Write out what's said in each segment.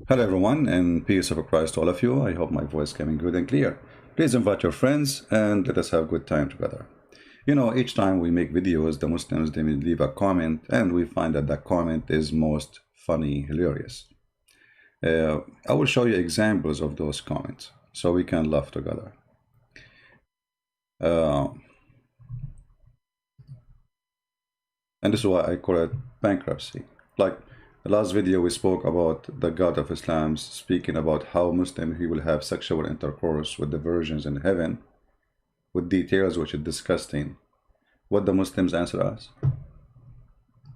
Hello everyone, and peace of Christ to all of you. I hope my voice coming good and clear. Please invite your friends and let us have a good time together. You know, each time we make videos, the Muslims, they will leave a comment, and we find that the comment is most funny, hilarious. I will show you examples of those comments so we can laugh together. And this is why I call it bankruptcy. Like the last video, we spoke about the God of Islam speaking about how Muslim he will have sexual intercourse with the virgins in heaven, with details which is disgusting. What the Muslims answer us?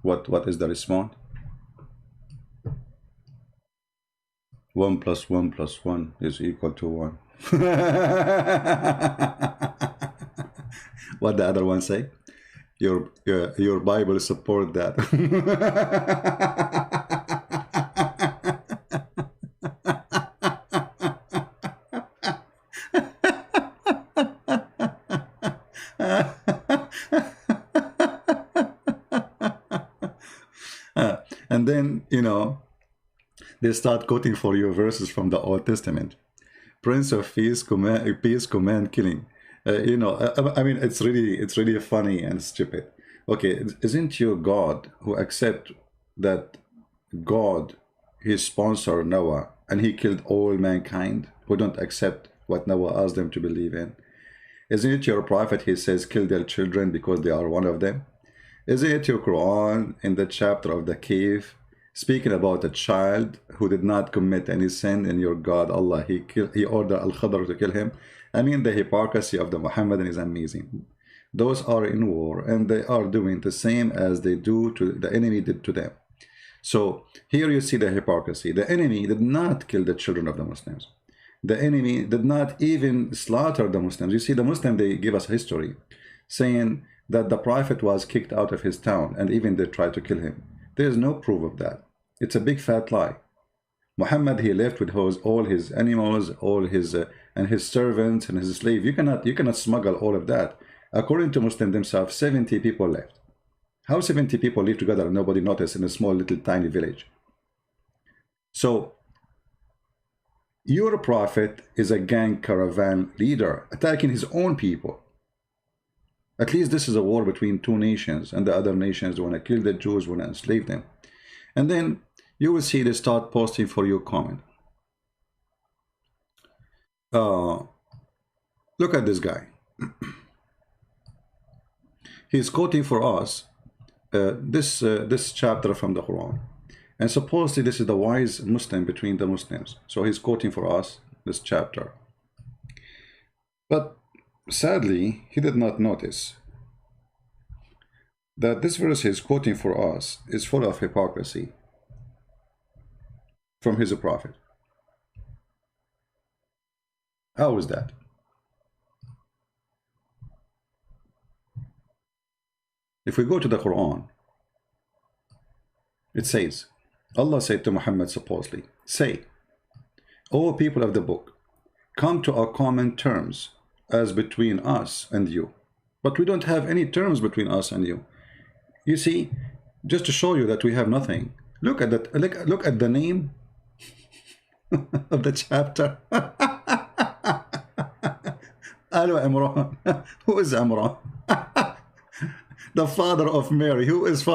What is the response? 1 + 1 + 1 is equal to 1. What the other one say? Your Bible support that. And then, you know, they start quoting for you verses from the Old Testament. Prince of Peace command killing. You know, I mean, it's really funny and stupid. Okay, isn't your God who accept that God, he sponsored Noah and he killed all mankind who don't accept what Noah asked them to believe in? Isn't it your prophet, he says, kill their children because they are one of them? Isn't it your Quran in the chapter of the cave speaking about a child who did not commit any sin, and your God Allah, he ordered Al-Khadr to kill him? I mean, the hypocrisy of the Muhammedan is amazing. Those are in war and they are doing the same as they do to the enemy did to them. So here you see the hypocrisy. The enemy did not kill the children of the Muslims. The enemy did not even slaughter the Muslims. You see, the Muslim, they give us history saying that the prophet was kicked out of his town and even they tried to kill him. There is no proof of that. It's a big fat lie. Muhammad, he left with all his animals, all his and his servants and his slave. You cannot smuggle all of that. According to Muslims themselves, 70 people left. How 70 people live together and nobody noticed in a small little tiny village? So your prophet is a gang caravan leader attacking his own people. At least this is a war between two nations, and the other nations want to kill the Jews, want to enslave them. And then you will see they start posting for your comment. Look at this guy. He's quoting for us this chapter from the Quran. And supposedly this is the wise Muslim between the Muslims. So he's quoting for us this chapter. But sadly, he did not notice that this verse he's quoting for us is full of hypocrisy from his prophet. How is that? If we go to the Quran, it says, Allah said to Muhammad supposedly, say, O people of the book, come to our common terms as between us and you. But we don't have any terms between us and you. You see, just to show you that we have nothing, look at that. Look at the name of the chapter. Hello, Imran. Who is Imran? The father of Mary. Who is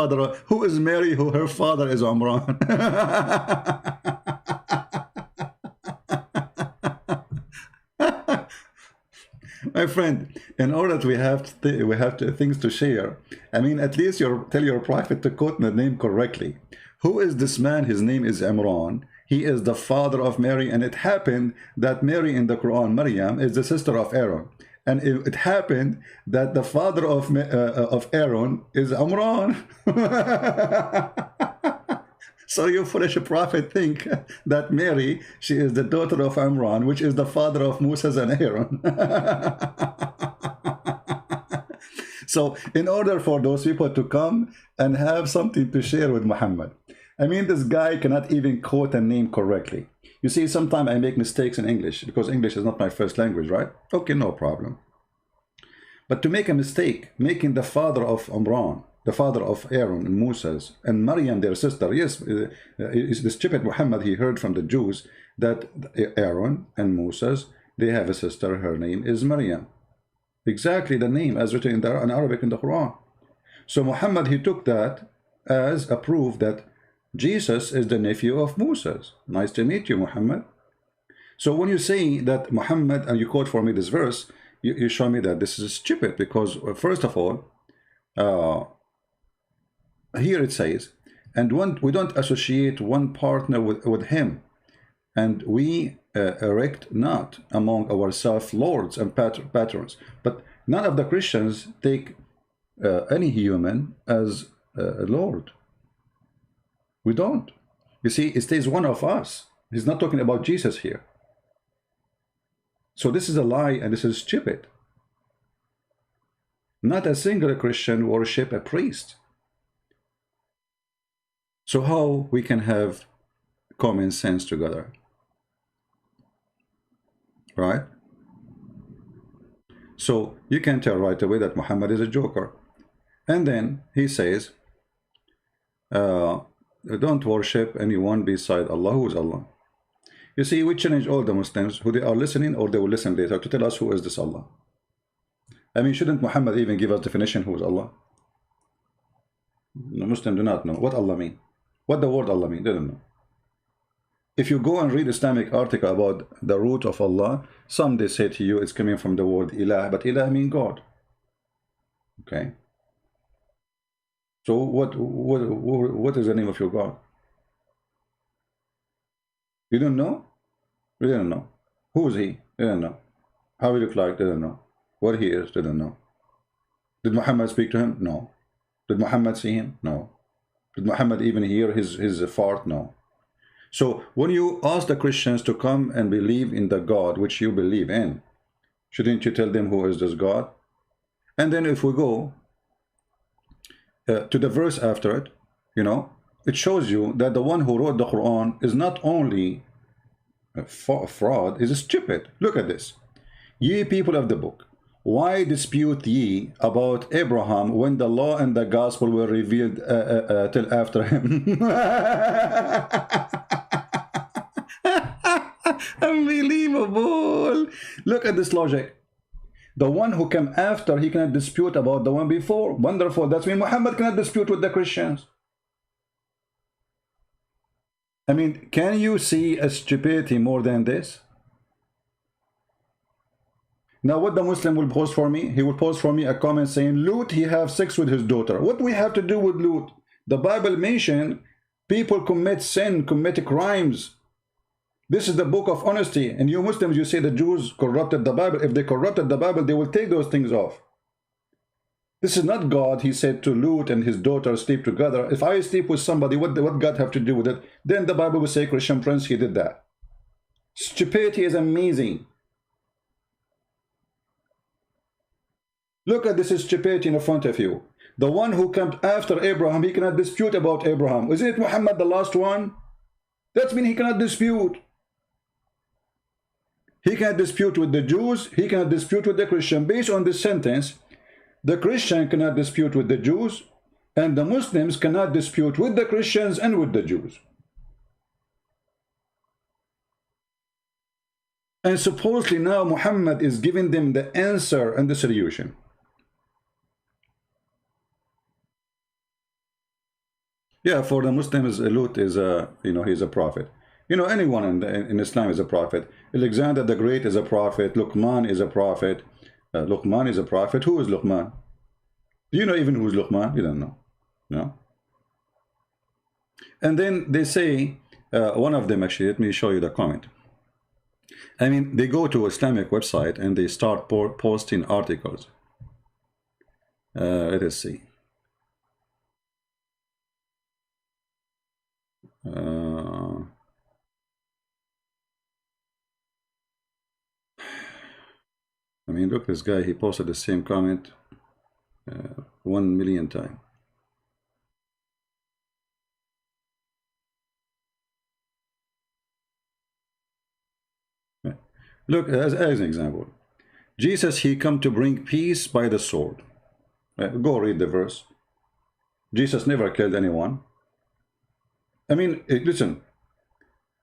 Mary? Who her father is Imran? My friend, in order that we have things to share, I mean, at least tell your prophet to quote the name correctly. Who is this man? His name is Imran. He is the father of Mary, and it happened that Mary in the Quran, Maryam, is the sister of Aaron. And it happened that the father of Aaron is Imran. So you foolish prophet think that Mary, she is the daughter of Imran, which is the father of Moses and Aaron. So in order for those people to come and have something to share with Muhammad, I mean, this guy cannot even quote a name correctly. You see, sometimes I make mistakes in English because English is not my first language, right? Okay, no problem. But to make a mistake, making the father of Imran the father of Aaron and Moses, and Maryam, their sister. Yes, is the stupid Muhammad, he heard from the Jews that Aaron and Moses, they have a sister, her name is Maryam. Exactly the name as written in Arabic in the Quran. So Muhammad, he took that as a proof that Jesus is the nephew of Moses. Nice to meet you, Muhammad. So when you say that Muhammad, and you quote for me this verse, you show me that this is stupid, because first of all, here it says, and we don't associate one partner with him, and we erect not among ourselves lords and patrons. But none of the Christians take any human as a lord. We don't. You see, it stays one of us. He's not talking about Jesus here. So this is a lie, and this is stupid. Not a single Christian worship a priest. So how we can have common sense together? Right? So you can tell right away that Muhammad is a joker. And then he says, don't worship anyone beside Allah. Who is Allah? You see, we challenge all the Muslims who they are listening, or they will listen later, to tell us who is this Allah. I mean, shouldn't Muhammad even give us definition who is Allah? The Muslims do not know what Allah mean. What the word Allah mean, they don't know. If you go and read Islamic article about the root of Allah, some they say to you it's coming from the word ilah, but ilah means God. Okay. So what is the name of your God? You don't know? We didn't know. Who is he? They didn't know. How he look like? They didn't know. What he is? They didn't know. Did Muhammad speak to him? No. Did Muhammad see him? No. Did Muhammad even hear his fart? No. So when you ask the Christians to come and believe in the God which you believe in, shouldn't you tell them who is this God? And then if we go to the verse after it, you know, it shows you that the one who wrote the Quran is not only a fraud, is stupid. Look at this. Ye people of the book, why dispute ye about Abraham when the law and the gospel were revealed till after him? Unbelievable. Look at this logic. The one who came after, he cannot dispute about the one before. Wonderful. That's mean Muhammad cannot dispute with the Christians. I mean, can you see a stupidity more than this? Now what the Muslim will post for me? He will post for me a comment saying, Lut, he have sex with his daughter. What do we have to do with Lut? The Bible mentioned people commit sin, commit crimes. This is the book of honesty. And you Muslims, you say the Jews corrupted the Bible. If they corrupted the Bible, they will take those things off. This is not God. He said to Lut and his daughter sleep together. If I sleep with somebody, what God have to do with it? Then the Bible will say, Christian Prince, he did that. Stupidity is amazing. Look at this stupidity in front of you. The one who came after Abraham, he cannot dispute about Abraham. Isn't it Muhammad the last one? That means he cannot dispute. He cannot dispute with the Jews. He cannot dispute with the Christian. Based on this sentence, the Christian cannot dispute with the Jews, and the Muslims cannot dispute with the Christians and with the Jews. And supposedly now Muhammad is giving them the answer and the solution. Yeah, for the Muslims, Lut is a, he's a prophet. Anyone in Islam is a prophet. Alexander the Great is a prophet. Luqman is a prophet. Luqman is a prophet. Who is Luqman? Do you know even who is Luqman? You don't know. No. And then they say, one of them actually, let me show you the comment. I mean, they go to Islamic website and they start posting articles. Let us see. I mean, look, this guy, he posted the same comment 1 million times. Look, as an example, Jesus, he come to bring peace by the sword. Go read the verse. Jesus never killed anyone. I mean, listen,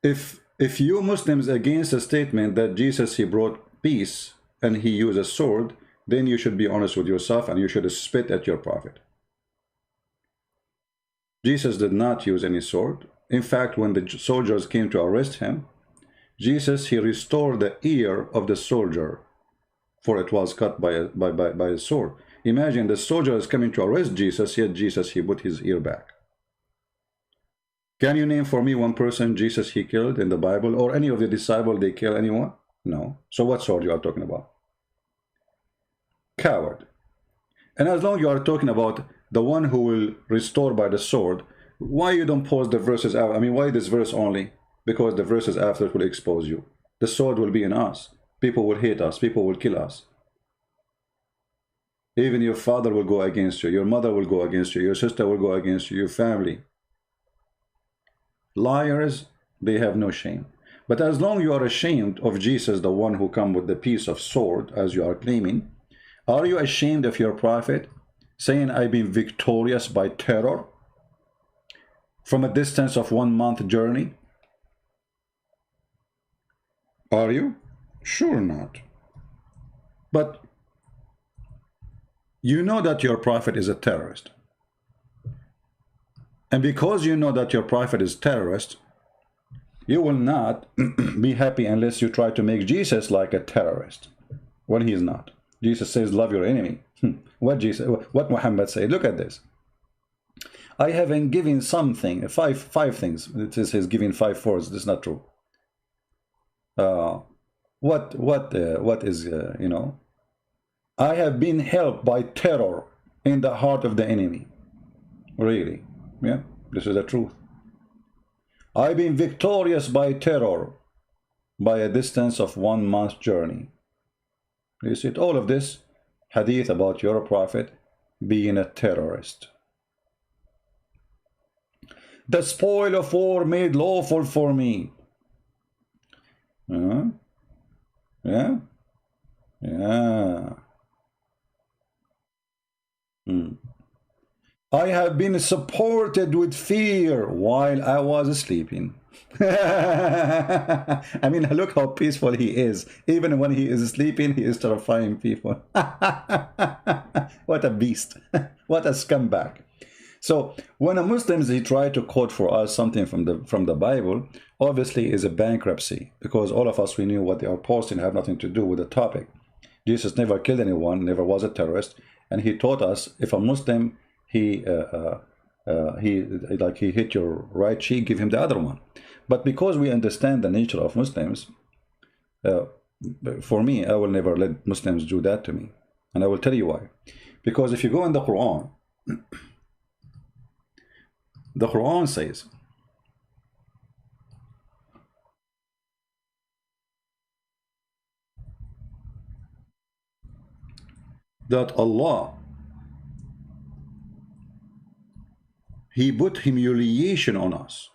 if you Muslims against a statement that Jesus, he brought peace and he used a sword, then you should be honest with yourself and you should spit at your prophet. Jesus did not use any sword. In fact, when the soldiers came to arrest him, Jesus, he restored the ear of the soldier, for it was cut by a sword. Imagine the soldier is coming to arrest Jesus, yet Jesus, he put his ear back. Can you name for me one person Jesus he killed in the Bible, or any of the disciples they kill anyone? No. So what sword you are talking about? Coward. And as long as you are talking about the one who will restore by the sword, why you don't pause the verses out? I mean, why this verse only? Because the verses after will expose you. The sword will be in us. People will hate us. People will kill us. Even your father will go against you. Your mother will go against you. Your sister will go against you. Your family. Liars, they have no shame. But as long as you are ashamed of Jesus, the one who come with the piece of sword, as you are claiming, are you ashamed of your prophet, saying, I've been victorious by terror from a distance of 1 month journey? Are you? Sure not. But you know that your prophet is a terrorist. And because you know that your prophet is terrorist, you will not be happy unless you try to make Jesus like a terrorist, when he is not. Jesus says, love your enemy. What Muhammad said, look at this. I haven't given something, five things. It is giving 5 fours. This is not true. What is, you know, I have been helped by terror in the heart of the enemy. Really? Yeah, this is the truth. I've been victorious by terror by a distance of 1 month journey. You see it, all of this hadith about your prophet being a terrorist. The spoil of war made lawful for me. Yeah. I have been supported with fear while I was sleeping. I mean, look how peaceful he is. Even when he is sleeping, he is terrifying people. What a beast. What a scumbag. So when a Muslims, he try to quote for us something from the Bible, obviously is a bankruptcy, because all of us, we knew what they are posting have nothing to do with the topic. Jesus never killed anyone, never was a terrorist, and he taught us if a Muslim he hit your right cheek, give him the other one. But because we understand the nature of Muslims, for me, I will never let Muslims do that to me, and I will tell you why. Because if you go in the Quran, the Quran says that Allah, he put humiliation on us.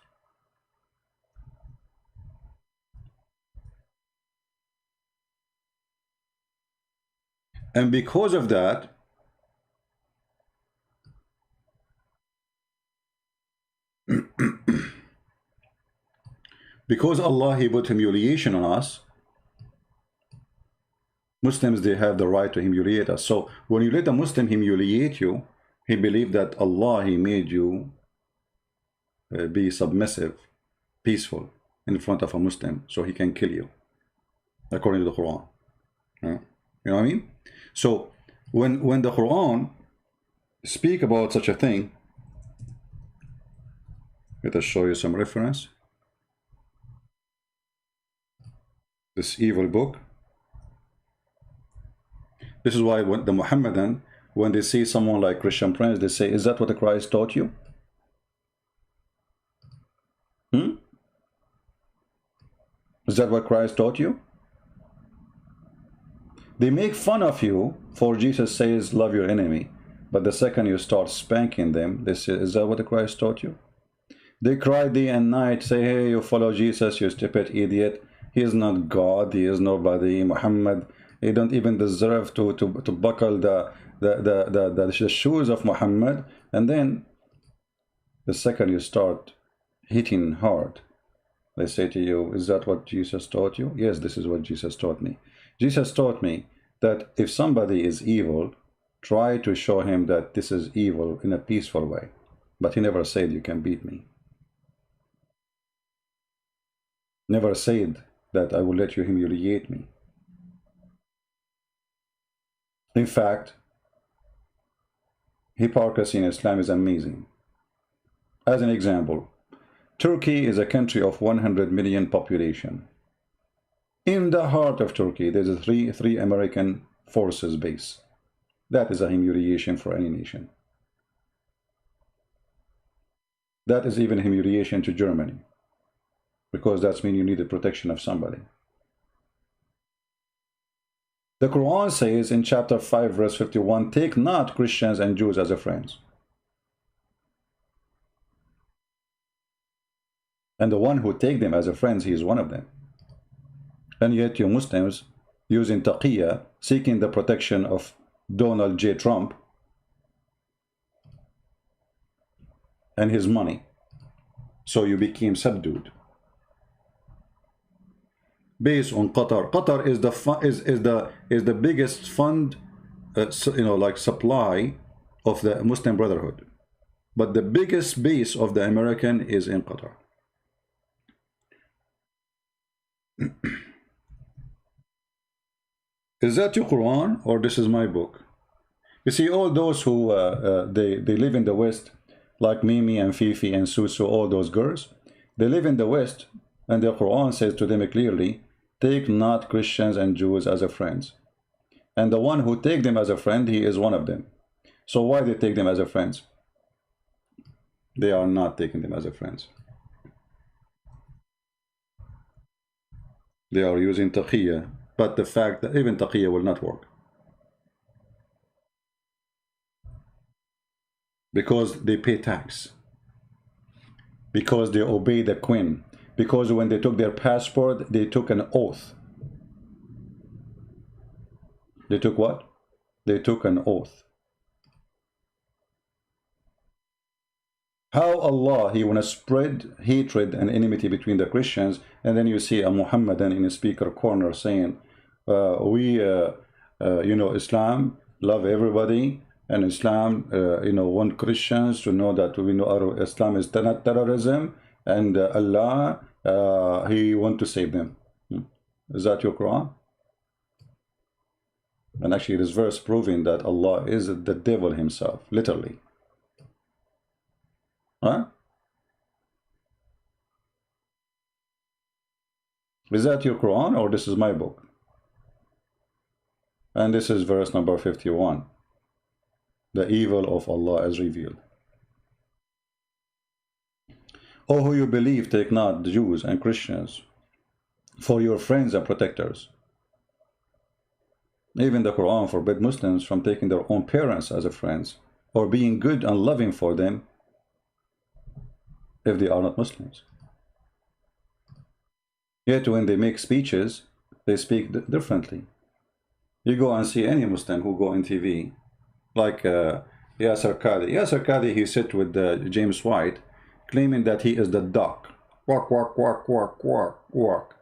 And because of that, because Allah, he put humiliation on us, Muslims, they have the right to humiliate us. So when you let a Muslim humiliate you, he believed that Allah, he made you be submissive, peaceful in front of a Muslim, so he can kill you, according to the Quran. You know what I mean? So when the Quran speak about such a thing, let us show you some reference. This evil book. This is why when the Muhammedan, when they see someone like Christian Prince, they say, is that what the Christ taught you? Is that what Christ taught you? They make fun of you for Jesus says, love your enemy. But the second you start spanking them, they say, is that what the Christ taught you? They cry day and night, say, hey, you follow Jesus, you stupid idiot. He is not God, he is nobody. Muhammad, he don't even deserve to buckle the shoes of Muhammad. And then The second you start hitting hard, they say to you, is that what Jesus taught you? Yes, this is what Jesus taught me. Jesus taught me that if somebody is evil, try to show him that this is evil in a peaceful way. But he never said you can beat me. Never said that I will let you humiliate me. In fact, hypocrisy in Islam is amazing. As an example, Turkey is a country of 100 million population. In the heart of Turkey, there's a three American forces base. That is a humiliation for any nation. That is even humiliation to Germany, because that means you need the protection of somebody. The Quran says in chapter 5 verse 51, take not Christians and Jews as a friends. And the one who take them as a friends, he is one of them. And yet you Muslims using taqiyya, seeking the protection of Donald J. Trump and his money, so you became subdued. Based on Qatar. Qatar is the biggest fund, like supply of the Muslim Brotherhood, but the biggest base of the American is in Qatar. Is that your Quran or this is my book? You see, all those who they live in the West, like Mimi and Fifi and Susu, all those girls, they live in the West, and the Quran says to them clearly, take not Christians and Jews as a friends. And the one who take them as a friend, he is one of them. So why they take them as a friends? They are not taking them as a friends. They are using taqiyya, but the fact that even taqiyya will not work. Because they pay tax. Because they obey the queen. Because when they took their passport, they took an oath. They took what? They took an oath. How Allah, he want to spread hatred and enmity between the Christians, and then you see a Muhammedan in a speaker corner saying, Islam love everybody, and Islam, want Christians to know that we know Islam is not terrorism, and Allah, he want to save them. Is that your Quran? And actually, this verse proving that Allah is the devil himself, literally. Huh? Is that your Quran or this is my book? And this is verse number 51. The evil of Allah is revealed. O who you believe, take not the Jews and Christians for your friends and protectors. Even the Quran forbids Muslims from taking their own parents as a friends or being good and loving for them if they are not Muslims. Yet when they make speeches, they speak differently. You go and see any Muslim who go on TV, like Yasser Qadhi. Yasser Qadhi, he sit with James White, claiming that he is the duck. Quack, quack, quack, quack, quack, quack.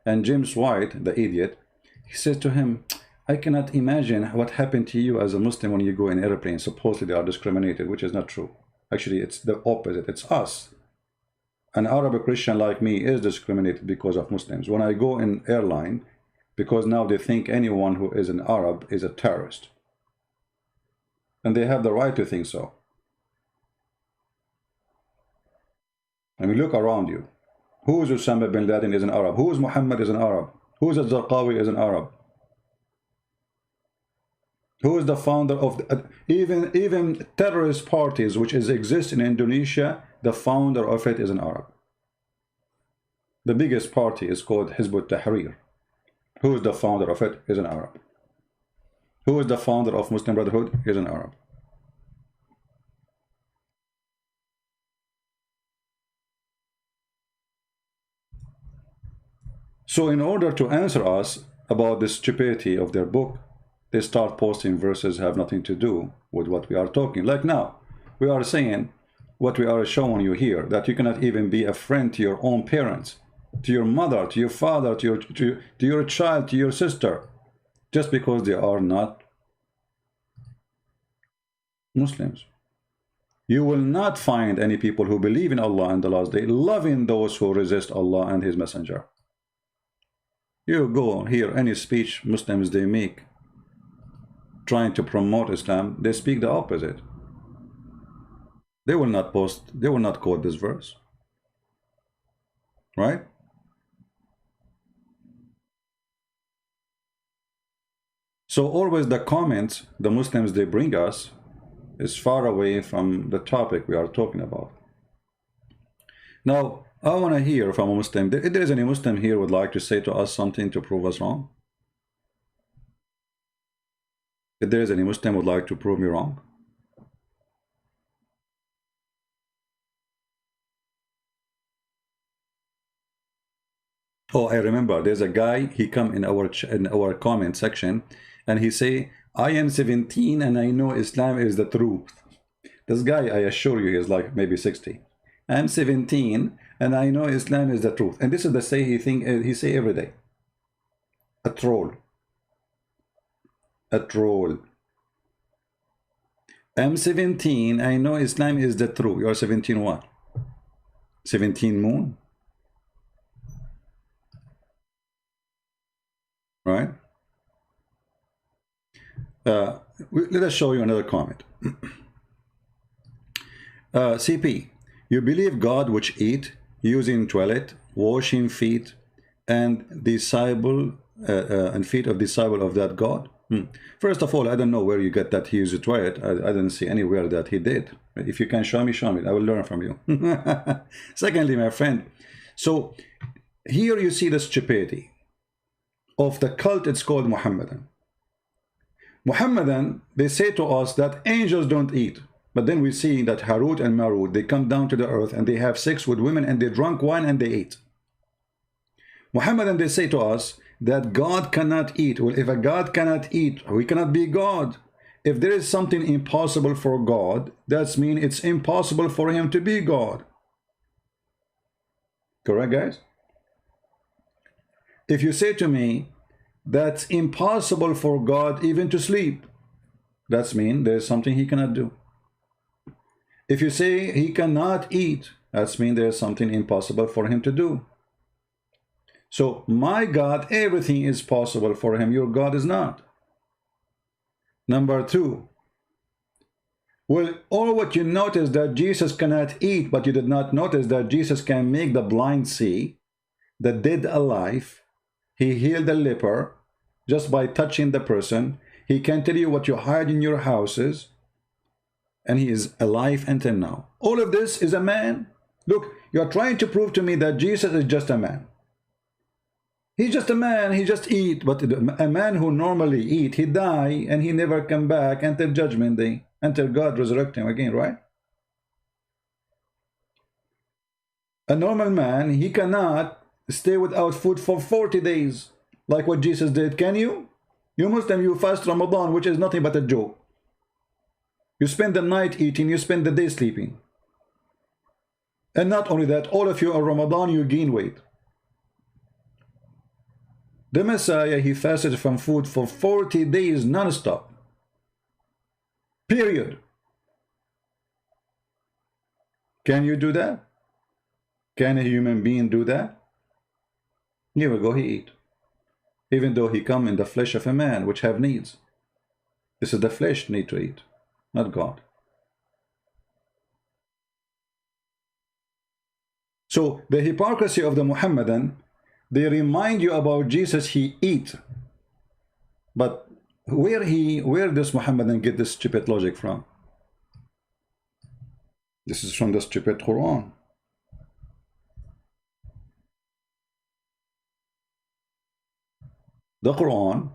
And James White, the idiot, he says to him, I cannot imagine what happened to you as a Muslim when you go in airplane. Supposedly they are discriminated, which is not true. Actually, it's the opposite. It's us. An Arab Christian like me is discriminated because of Muslims. When I go in airline, because now they think anyone who is an Arab is a terrorist. And they have the right to think so. I mean, look around you. Who is Osama bin Laden is an Arab? Who is Muhammad is an Arab? Who is al-Zarqawi is an Arab? Who is the founder of even terrorist parties which exist in Indonesia? The founder of it is an Arab. The biggest party is called Hizb ut-Tahrir. Who is the founder of it is an Arab. Who is the founder of Muslim Brotherhood is an Arab. So in order to answer us about the stupidity of their book, they start posting verses have nothing to do with what we are talking. Like now, we are saying, what we are showing you here, that you cannot even be a friend to your own parents, to your mother, to your father, to your child, to your sister, just because they are not Muslims. You will not find any people who believe in Allah and the last day loving those who resist Allah and His Messenger. You go hear any speech Muslims they make trying to promote Islam, they speak the opposite. They will not quote this verse. Right? So always the comments the Muslims they bring us is far away from the topic we are talking about. Now, I want to hear from a Muslim. If there is any Muslim here would like to say to us something to prove us wrong. If there is any Muslim would like to prove me wrong. Oh, I remember. There's a guy. He come in our comment section, and he say, "I am 17 and I know Islam is the truth." This guy, I assure you, is like maybe 60. I'm 17 and I know Islam is the truth. And this is the say he say every day. A troll. A troll. I'm 17. I know Islam is the truth. You are 17 what? 17 moon? Right? Let us show you another comment. CP, you believe God which eat, using toilet, washing feet, and disciple and feet of disciple of that God? First of all, I don't know where you get that he used a toilet. I didn't see anywhere that he did. If you can show me, show me. I will learn from you. Secondly, my friend, so here you see the stupidity of the cult. It's called Muhammedan. Muhammedan, they say to us that angels don't eat. But then we see that Harut and Marut, they come down to the earth and they have sex with women and they drunk wine and they eat. Muhammadan, they say to us that God cannot eat. Well, if a God cannot eat, we cannot be God. If there is something impossible for God, that means it's impossible for him to be God. Correct, guys? If you say to me, that's impossible for God even to sleep, that means there's something he cannot do. If you say he cannot eat, that means there's something impossible for him to do. So my God, everything is possible for him. Your God is not. Number two, well, all what you notice that Jesus cannot eat, but you did not notice that Jesus can make the blind see, the dead alive. He healed the leper just by touching the person. He can tell you what you hide in your houses. And he is alive until now. All of this is a man. Look, you are trying to prove to me that Jesus is just a man. He's just a man, he just eat. But a man who normally eat, he die and he never come back until judgment day, until God resurrect him again, right? A normal man, he cannot stay without food for 40 days like what Jesus did. Can you? You Muslim, you fast Ramadan, which is nothing but a joke. You spend the night eating, you spend the day sleeping. And not only that, all of you on Ramadan, you gain weight. The Messiah, he fasted from food for 40 days non-stop. Period. Can you do that? Can a human being do that? Here we go, he eat. Even though he come in the flesh of a man, which have needs. This is the flesh need to eat, not God. So the hypocrisy of the Muhammadan, they remind you about Jesus, he eat. But where does Muhammadan get this stupid logic from? This is from the stupid Quran. The Quran,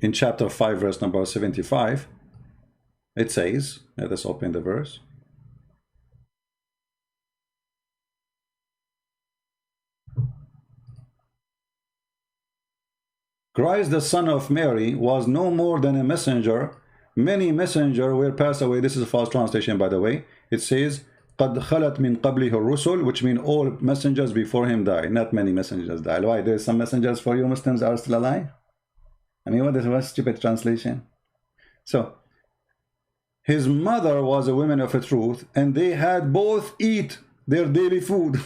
in chapter 5, verse number 75, it says, let us open the verse. Christ, the son of Mary, was no more than a messenger many messengers were passed away. This is a false translation, by the way. It says قَدْ خَلَتْ مِنْ قَبْلِهِ الرُّسُلُ, which means all messengers before him died. Not many messengers died. Why? There's some messengers for you Muslims are still alive? I mean, what is a stupid translation? So, his mother was a woman of a truth, and they had both eat their daily food.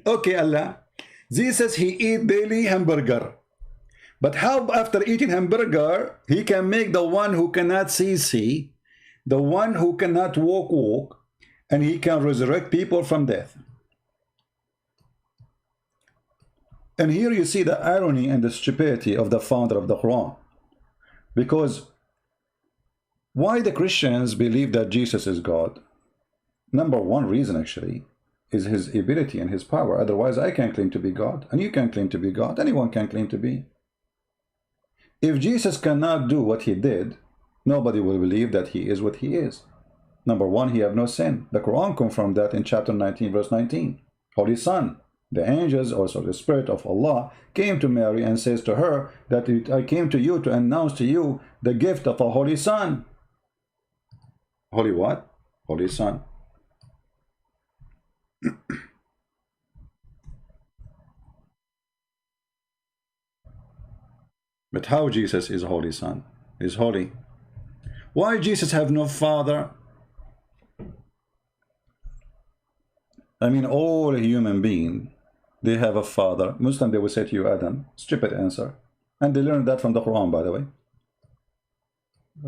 Okay, Allah. Jesus, he eat daily hamburger. But how after eating hamburger, he can make the one who cannot see, the one who cannot walk, and he can resurrect people from death. And here you see the irony and the stupidity of the founder of the Quran. Because why the Christians believe that Jesus is God? Number one reason actually is his ability and his power. Otherwise I can claim to be God, and you can claim to be God. Anyone can claim to be. If Jesus cannot do what he did, nobody will believe that he is what he is. Number one, he have no sin. The Quran confirmed that in chapter 19, verse 19. Holy Son, the angels, also the Spirit of Allah, came to Mary and says to her that I came to you to announce to you the gift of a Holy Son. Holy what? Holy Son. But how Jesus is Holy Son? Is holy. Why Jesus have no father? I mean, all human beings, they have a father. Muslim, they will say to you, Adam. Stupid answer. And they learned that from the Quran, by the way.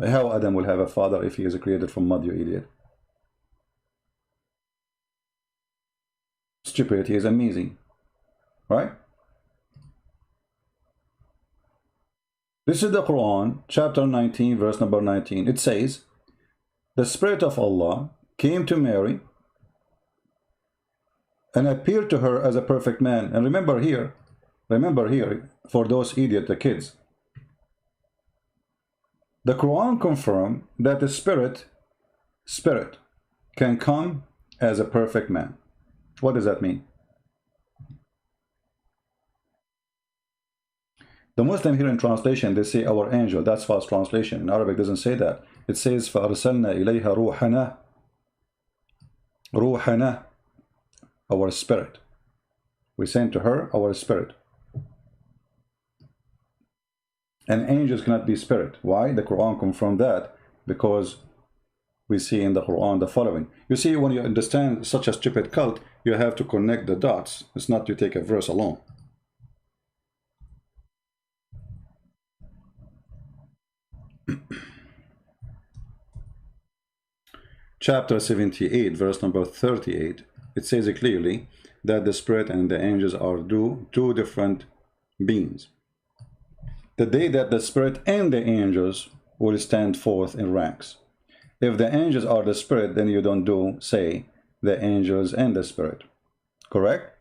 How Adam will have a father if he is created from mud, you idiot? Stupidity is amazing. Right? This is the Quran, chapter 19, verse number 19. It says, the Spirit of Allah came to Mary and appeared to her as a perfect man. And remember here, for those idiot, the kids, the Quran confirmed that the Spirit can come as a perfect man. What does that mean? The Muslim here in translation, they say our angel. That's false translation. In Arabic, it doesn't say that. It says فَأَرْسَلْنَا إِلَيْهَا رُوحَنَا. Ruhana, our spirit. We sent to her our spirit. And angels cannot be spirit. Why? The Quran confirmed that. Because we see in the Quran the following. You see, when you understand such a stupid cult, you have to connect the dots. It's not to take a verse alone. Chapter 78, verse number 38, it says clearly that the Spirit and the angels are two different beings. The day that the Spirit and the angels will stand forth in ranks. If the angels are the Spirit, then you don't say the angels and the Spirit. Correct?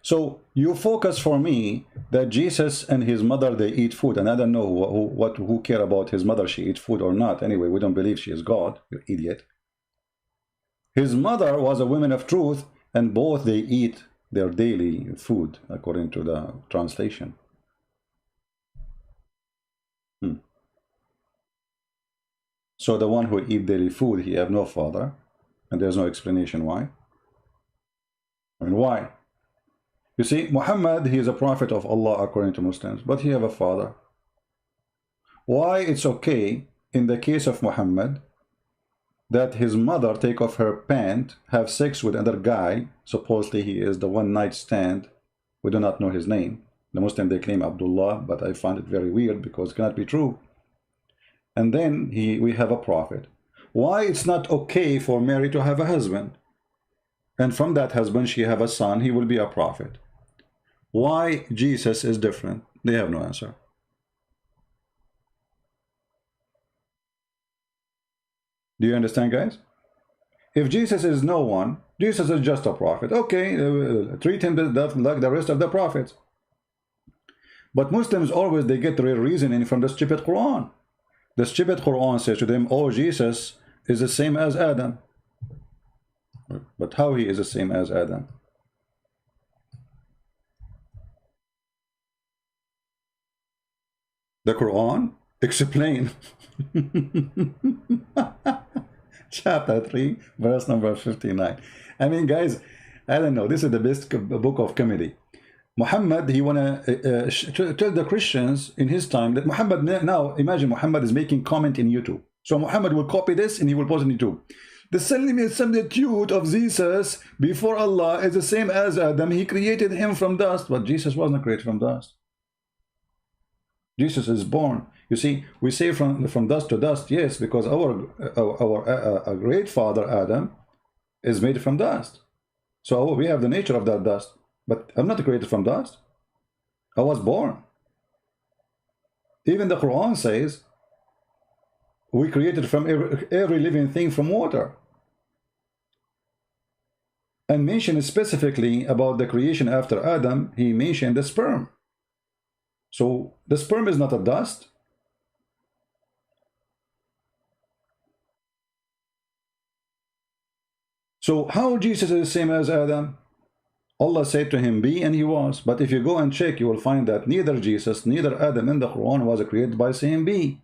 So you focus for me that Jesus and his mother, they eat food, and I don't know who care about his mother, she eat food or not. Anyway, we don't believe she is God, you idiot. His mother was a woman of truth, and both they eat their daily food, according to the translation. So the one who eat daily food, he have no father, and there's no explanation why. I mean, why? You see, Muhammad, he is a prophet of Allah according to Muslims, but he have a father. Why it's okay in the case of Muhammad that his mother take off her pant, have sex with another guy, supposedly he is the one night stand, we do not know his name. The Muslim, they claim Abdullah, but I find it very weird because it cannot be true. And then we have a prophet. Why it's not okay for Mary to have a husband? And from that husband she have a son, he will be a prophet. Why Jesus is different? They have no answer. Do you understand, guys? If Jesus is no one, Jesus is just a prophet. Okay, treat him like the rest of the prophets. But Muslims always, they get their reasoning from the stupid Quran. The stupid Quran says to them, oh, Jesus is the same as Adam. But how he is the same as Adam? The Quran explain. Chapter 3, verse number 59. I mean, guys, I don't know. This is the best book of comedy. Muhammad, he wanna tell the Christians in his time that Muhammad, now imagine Muhammad is making comment in YouTube. So Muhammad will copy this and he will post it in YouTube. The similitude of Jesus before Allah is the same as Adam. He created him from dust, but Jesus wasn't created from dust. Jesus is born. You see, we say from dust to dust, yes, because our great father Adam is made from dust. So we have the nature of that dust. But I'm not created from dust. I was born. Even the Quran says we created from every living thing from water. And mentioned specifically about the creation after Adam, he mentioned the sperm. So the sperm is not a dust. So how Jesus is the same as Adam? Allah said to him, be, and he was. But if you go and check, you will find that neither Jesus, neither Adam in the Quran was created by saying be.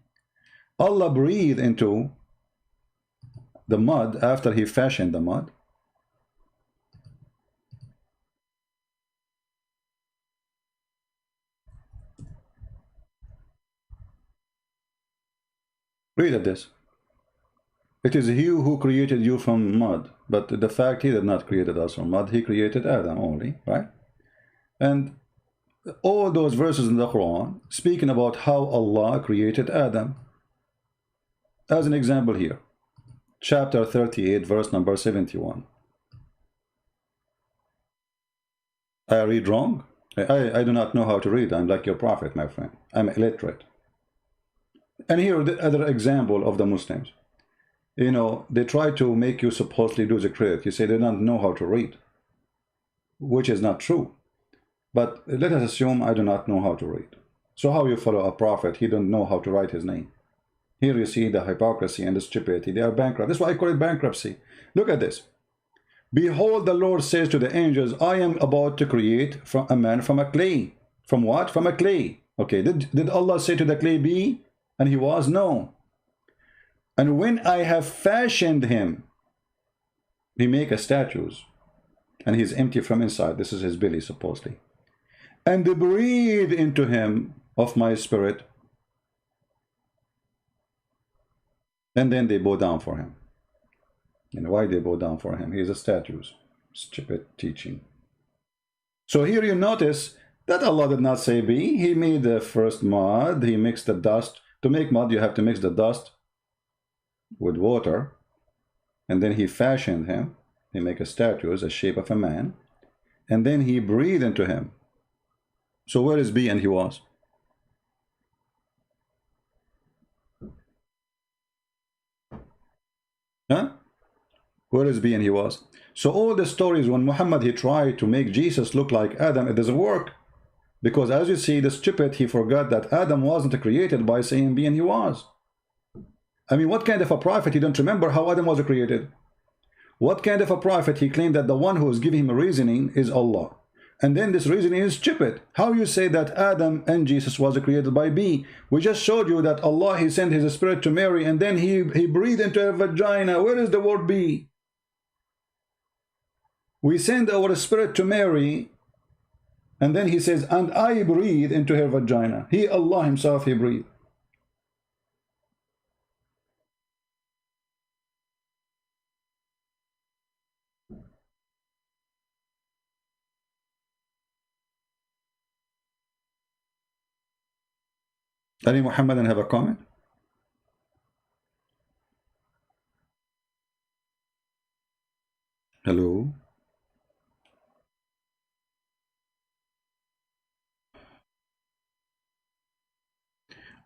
Allah breathed into the mud after he fashioned the mud. Read at this. It is he who created you from mud, but the fact he did not create us from mud, he created Adam only, right? And all those verses in the Quran speaking about how Allah created Adam. As an example here, chapter 38, verse number 71. I read wrong? I do not know how to read. I'm like your prophet, my friend. I'm illiterate. And here the other example of the Muslims. You know, they try to make you supposedly do the credit. You say they don't know how to read, which is not true. But let us assume I do not know how to read. So how you follow a prophet? He don't know how to write his name. Here you see the hypocrisy and the stupidity. They are bankrupt. That's why I call it bankruptcy. Look at this. Behold, the Lord says to the angels, I am about to create a man from a clay. From what? From a clay. Okay, did Allah say to the clay be? And he was? No. And when I have fashioned him, he make a statues, and he's empty from inside. This is his belly, supposedly. And they breathe into him of my spirit, and then they bow down for him. And why they bow down for him? He is a statues. Stupid teaching. So here you notice that Allah did not say be. He made the first mud. He mixed the dust. To make mud, you have to mix the dust with water, and then he fashioned him. He make a statue as a shape of a man, and then he breathed into him. So where is be and he was? Huh? Where is be and he was? So all the stories when Muhammad he tried to make Jesus look like Adam, it doesn't work, because as you see, the stupid, he forgot that Adam wasn't created by saying be and he was. I mean, what kind of a prophet he don't remember how Adam was created? What kind of a prophet he claimed that the one who is giving him reasoning is Allah? And then this reasoning is stupid. How you say that Adam and Jesus was created by be? We just showed you that Allah, he sent his spirit to Mary, and then he breathed into her vagina. Where is the word be? We send our spirit to Mary, and then he says, and I breathe into her vagina. He, Allah himself, he breathed. Ali Muhammadan have a comment? Hello?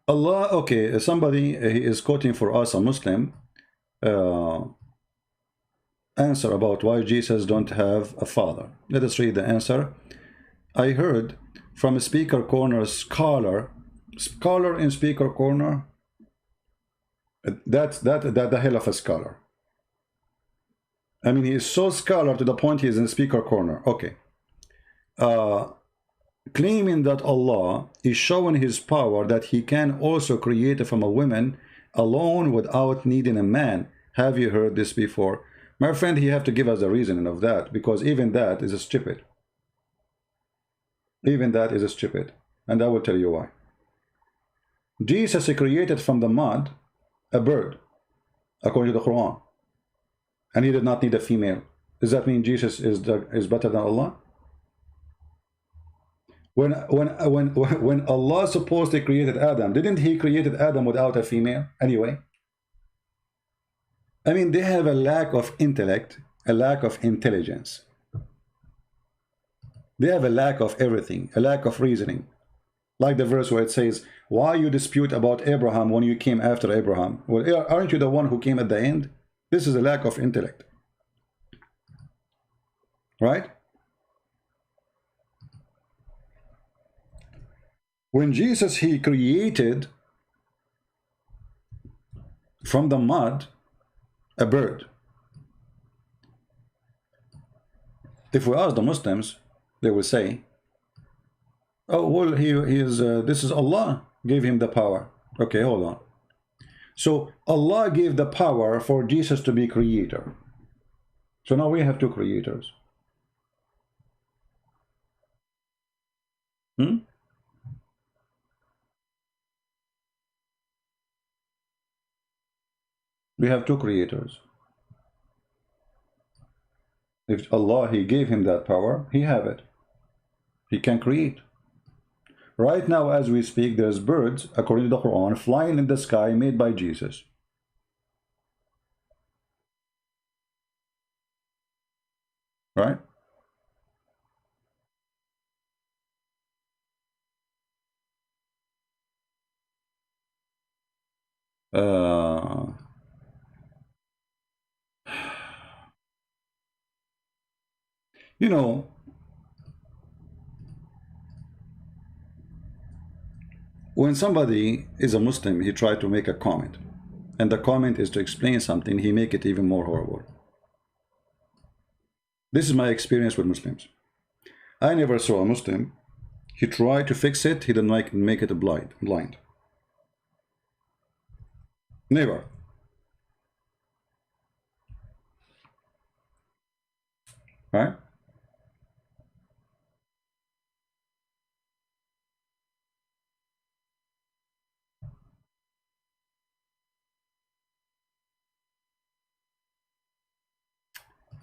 Allah, okay, somebody, he is quoting for us, a Muslim, answer about why Jesus don't have a father. Let us read the answer. I heard from a Speaker Corner scholar in Speaker Corner, that's the hell of a scholar. I mean, he is so scholar to the point he is in Speaker Corner. Okay. claiming that Allah is showing his power that he can also create from a woman alone without needing a man. Have you heard this before? My friend, he have to give us the reasoning of that, because even that is stupid. Even that is stupid. And I will tell you why. Jesus created from the mud a bird, according to the Quran. And he did not need a female. Does that mean Jesus is better than Allah? When Allah supposedly created Adam, didn't he created Adam without a female anyway? I mean, they have a lack of intellect, a lack of intelligence. They have a lack of everything, a lack of reasoning. Like the verse where it says, why you dispute about Abraham when you came after Abraham? Well, aren't you the one who came at the end? This is a lack of intellect. Right? When Jesus, he created from the mud a bird. If we ask the Muslims, they will say, oh, well, this is Allah gave him the power. Okay, hold on. So Allah gave the power for Jesus to be creator. So now we have two creators. We have two creators. If Allah, he gave him that power, he have it. He can create. Right now, as we speak, there's birds, according to the Quran, flying in the sky made by Jesus. Right? You know, when somebody is a Muslim, he try to make a comment, and the comment is to explain something, he make it even more horrible. This is my experience with Muslims. I never saw a Muslim, he tried to fix it, he didn't make it blind. Never. Right?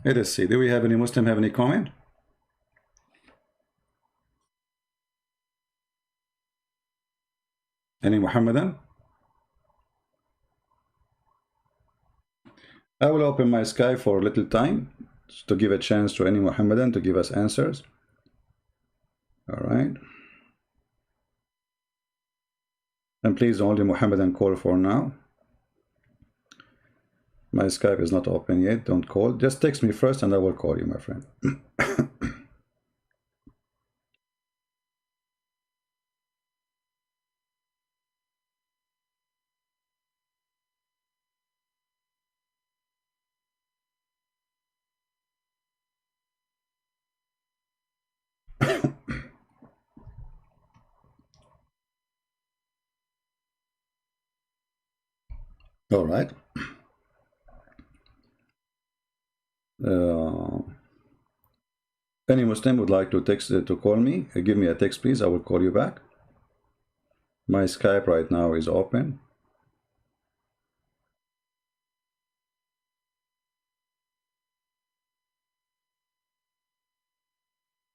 Let us see. Do we have any Muslim have any comment? Any Muhammadan? I will open my Skype for a little time to give a chance to any Muhammadan to give us answers. All right. And please only Muhammadan call for now. My Skype is not open yet. Don't call. Just text me first and I will call you, my friend. All right. Any Muslim would like to text to call me, give me a text, please. I will call you back. My Skype right now is open.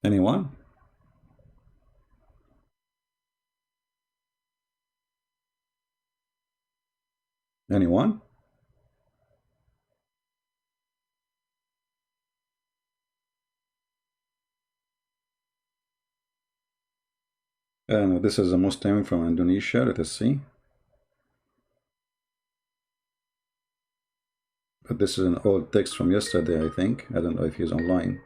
Anyone? Anyone? This is a Muslim from Indonesia. Let us see. But this is an old text from yesterday, I think. I don't know if he's online.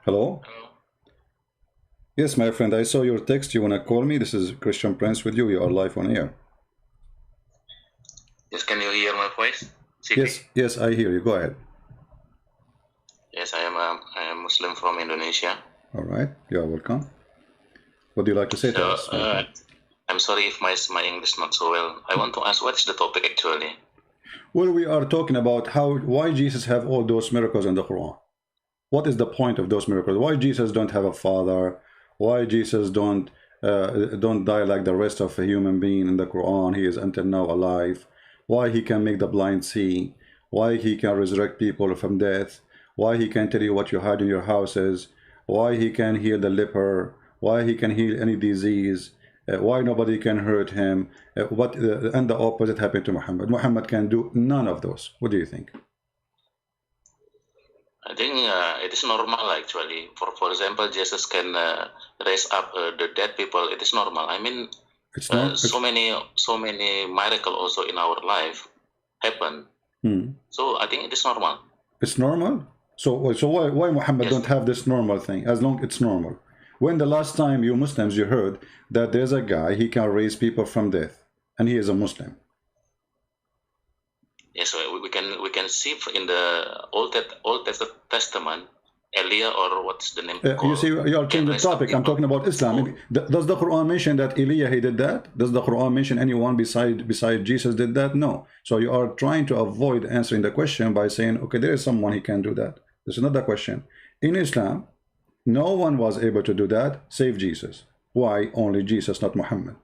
Hello? Hello. Yes, my friend, I saw your text. You want to call me? This is Christian Prince with you. You are live on air. Yes, can you hear my voice? Yes, yes, I hear you. Go ahead. Yes, I am Muslim from Indonesia. All right, you're welcome. What do you like to say to us? I'm sorry if my English not so well. I want to ask, what's the topic actually? Well, we are talking about why Jesus have all those miracles in the Quran. What is the point of those miracles? Why Jesus don't have a father? Why Jesus don't die like the rest of a human being in the Quran? He is until now alive. Why he can make the blind see? Why he can resurrect people from death? Why he can tell you what you had in your houses? Why he can heal the leper? Why he can heal any disease? Why nobody can hurt him? And the opposite happened to Muhammad. Muhammad can do none of those. What do you think? I think it is normal actually. For example, Jesus can raise up the dead people. It is normal. I mean, It's not. so many miracles also in our life happen. So I think it is normal. It's normal. So why Muhammad don't have this normal thing? As long it's normal. When the last time you Muslims you heard that there's a guy he can raise people from death and he is a Muslim? Yes, we can see in the Old Testament, Elia, or what's the name? You see, you are changing the topic. I'm talking about Islam. Does the Quran mention that Elia he did that? Does the Quran mention anyone beside Jesus did that? No. So you are trying to avoid answering the question by saying, okay, there is someone he can do that. This is not the question. In Islam, no one was able to do that save Jesus. Why only Jesus, not Muhammad?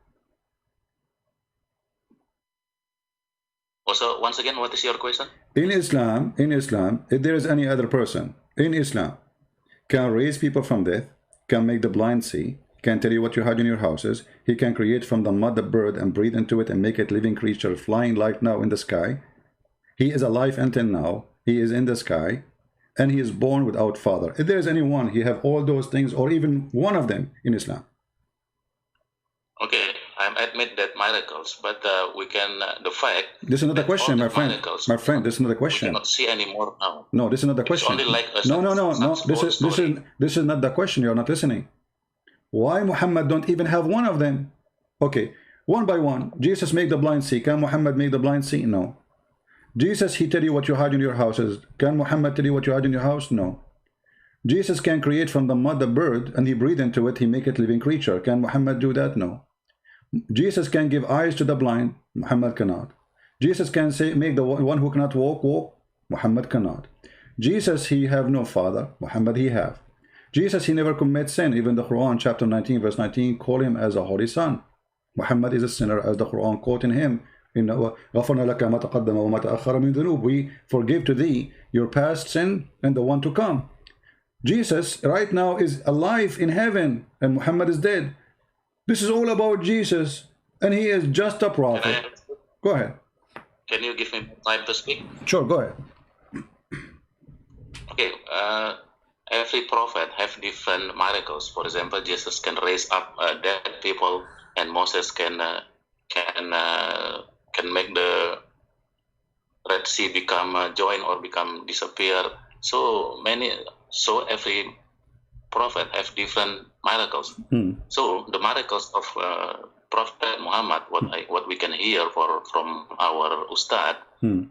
Also, once again, what is your question? In Islam, if there is any other person in Islam can raise people from death, can make the blind see, can tell you what you had in your houses, he can create from the mud a bird and breathe into it and make it living creature flying like now in the sky. He is alive until now. He is in the sky, and he is born without father. If there is anyone, he have all those things, or even one of them in Islam. Okay, I admit that miracles, but we can the fact. This is not a question, my friend. My friend, this is not a question. We cannot see anymore now. No, this is not the question. It's only like no. This is not the question. You're not listening. Why Muhammad don't even have one of them? Okay, one by one. Jesus make the blind see. Can Muhammad make the blind see? No. Jesus, he tell you what you had in your houses. Can Muhammad tell you what you had in your house? No. Jesus can create from the mud a bird and he breathe into it. He make it living creature. Can Muhammad do that? No. Jesus can give eyes to the blind. Muhammad cannot. Jesus can say make the one who cannot walk. Muhammad cannot. Jesus, he have no father. Muhammad, he have. Jesus, he never commit sin. Even the Quran chapter 19 verse 19 call him as a holy son. Muhammad is a sinner, as the Quran quoting him. We forgive to thee your past sin and the one to come. Jesus right now is alive in heaven and Muhammad is dead. This is all about Jesus, and he is just a prophet. Go ahead. Can you give me time to speak? Sure, go ahead. Okay, every prophet have different miracles. For example, Jesus can raise up dead people, and Moses can make the Red Sea become join or become disappear. So every prophet have different miracles. So the miracles of Prophet Muhammad, what we can hear from our Ustad,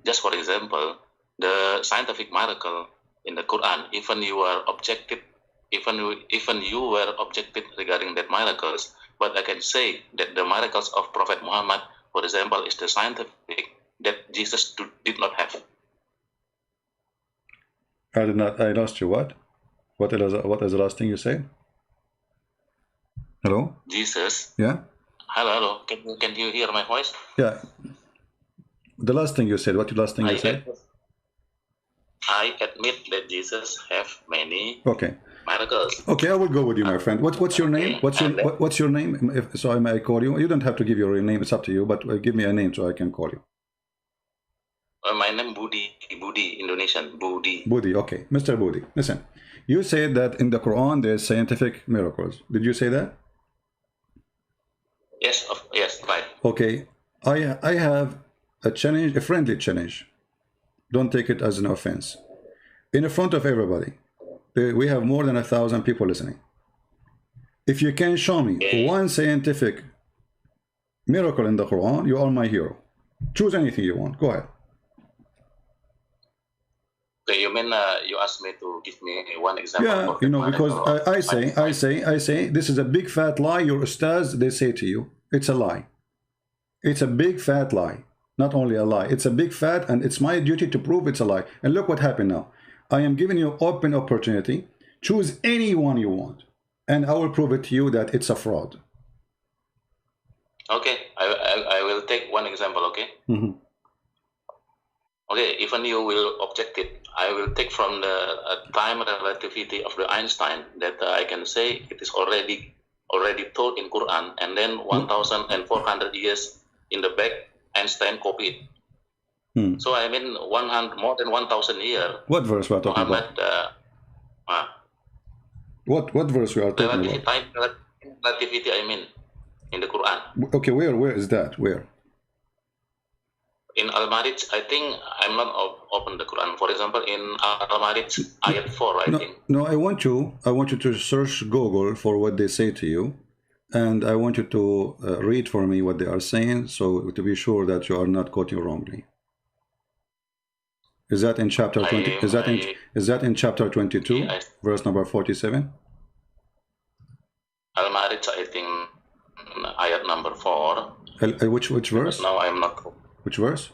just for example, the scientific miracle in the Quran, even you were objective regarding that miracles, but I can say that the miracles of Prophet Muhammad, for example, is the scientific that Jesus did not have. I lost you. What? What is the last thing you said? Hello? Jesus. Yeah? Hello. Can you hear my voice? Yeah. The last thing you said. What the last thing you said? I admit that Jesus have many miracles. Okay, I will go with you, my friend. What's your name? What's your name? So I may call you. You don't have to give your real name. It's up to you. But give me a name so I can call you. My name Budi, Indonesian, Budi. Budi, okay. Mr. Budi, listen. You said that in the Quran there's scientific miracles. Did you say that? Yes, right. Okay. I have a challenge, a friendly challenge. Don't take it as an offense. In front of everybody, we have more than 1,000 people listening. If you can show me one scientific miracle in the Quran, you are my hero. Choose anything you want. Go ahead. Okay, you mean you asked me to give me one example? Yeah, for you that know, because miracle I say, this is a big fat lie. Your ustaz, they say to you, it's a lie. It's a big fat lie. Not only a lie, it's a big fat, and it's my duty to prove it's a lie. And look what happened now. I am giving you open opportunity. Choose anyone you want, and I will prove it to you that it's a fraud. Okay, I will take one example, okay? Okay, even you will object it, I will take from the time relativity of the Einstein that I can say it is already told in Quran, and then 1,400 years in the back, Einstein copied. So I mean more than 1,000 years. What verse we are talking about? What verse we are talking about? Time relativity, I mean, in the Quran. Okay, where is that? Where? In Al-Marij, I think I'm not open the Quran. For example, in Al-Marij, ayat 4, I think. No, I want you to search Google for what they say to you, and I want you to read for me what they are saying, so to be sure that you are not quoting wrongly. Is that in chapter 20? Is that in chapter 22, verse number 47? Al-Marij, I think, ayat number 4. Which verse? Now I'm not. Which verse?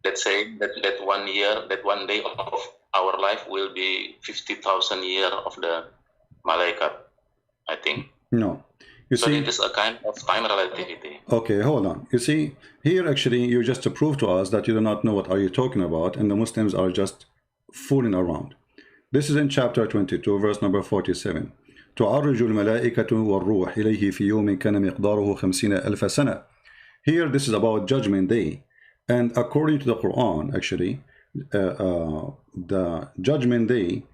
Let's say that 1 year, that 1 day of our life will be 50,000 years of the malaikat, I think. No. You see, it is a kind of time relativity. Okay, hold on. You see, here actually you just to prove to us that you do not know what are you talking about, and the Muslims are just fooling around. This is in chapter 22, verse number 47. تعرج الملائكة والروح إليه في يوم كان مقداره 50,000 سنة. Here, this is about Judgment Day. And according to the Quran, actually, the Judgment Day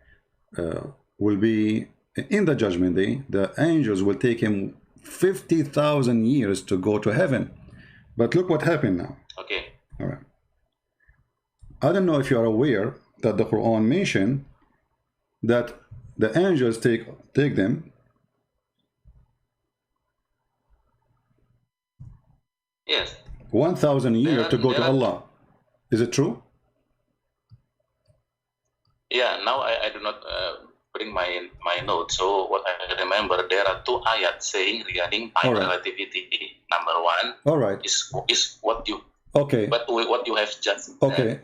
will be, in the Judgment Day, the angels will take him 50,000 years to go to heaven. But look what happened now. Okay. All right. I don't know if you are aware that the Quran mentioned that the angels take them. Yes. 1,000 years to go to Allah. Is it true? Yeah, now I do not bring my notes. So what I remember, there are 2 ayats saying regarding time relativity. Number 1 all right. is what you what you have just okay.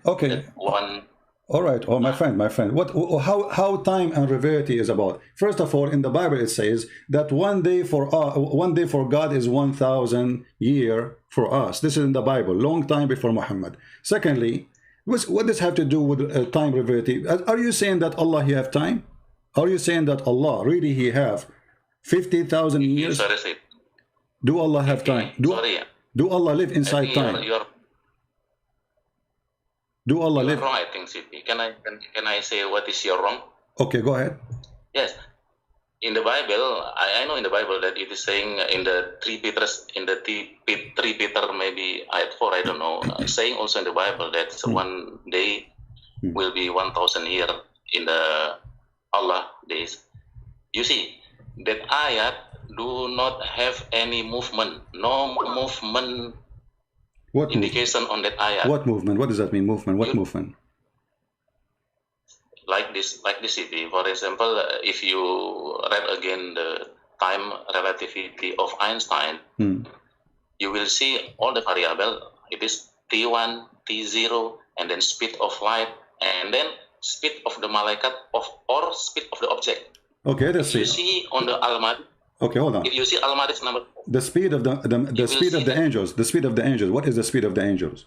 One. All right. Oh, my friend. How time and relativity is about? First of all, in the Bible it says that 1 day for God is 1,000 years for us. This is in the Bible, long time before Muhammad. Secondly, what does have to do with time relativity? Are you saying that Allah he have time? Are you saying that Allah really he have 50,000 years? Do Allah have time? Do Allah live inside time? Do Allah live? Wrong, I think, Siti. Can I say what is your wrong? Okay, go ahead. Yes. In the Bible, I know in the Bible that it is saying in the 3 Peter, maybe ayat 4, I don't know, saying also in the Bible that 1 day will be 1,000 years in the Allah days. You see, that ayat do not have any movement, no movement. What indication on that ayat? What movement? What does that mean? Movement? What movement? Like this, Siti. For example, if you read again the time relativity of Einstein, you will see all the variable. It is T1, T0, and then speed of light, and then speed of the malaikat or speed of the object. Okay, let's see. You see on the Al-Marij. Okay, hold on. If you see Al-Marij number, the speed of the speed of the angels. The speed of the angels. What is the speed of the angels?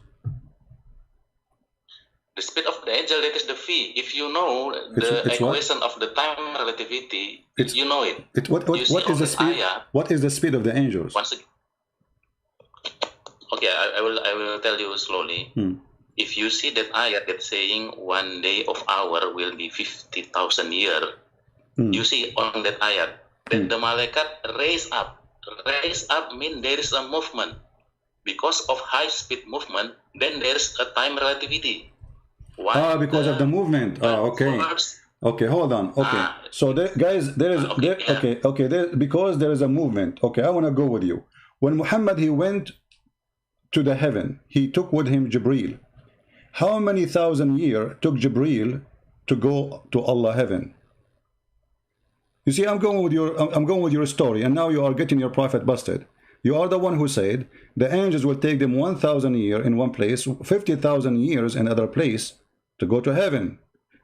The speed of the angel, that is the v. If you know the equation of the time relativity, you know it. What is the speed? What is the speed of the angels? Okay, I will tell you slowly. If you see that ayat that's saying 1 day of hour will be 50,000 years, you see on that ayat that the malaikat raise up. Raise up means there is a movement. Because of high speed movement, then there is a time relativity. Because of the movement. Okay. Okay, hold on. Okay. So guys, there is because there is a movement. Okay, I want to go with you. When Muhammad he went to the heaven, he took with him Jibreel. How many thousand years took Jibreel to go to Allah heaven. You see, I'm going with your story, and now you are getting your prophet busted. You are the one who said the angels will take them 1,000 years in one place, 50,000 years in another place to go to heaven.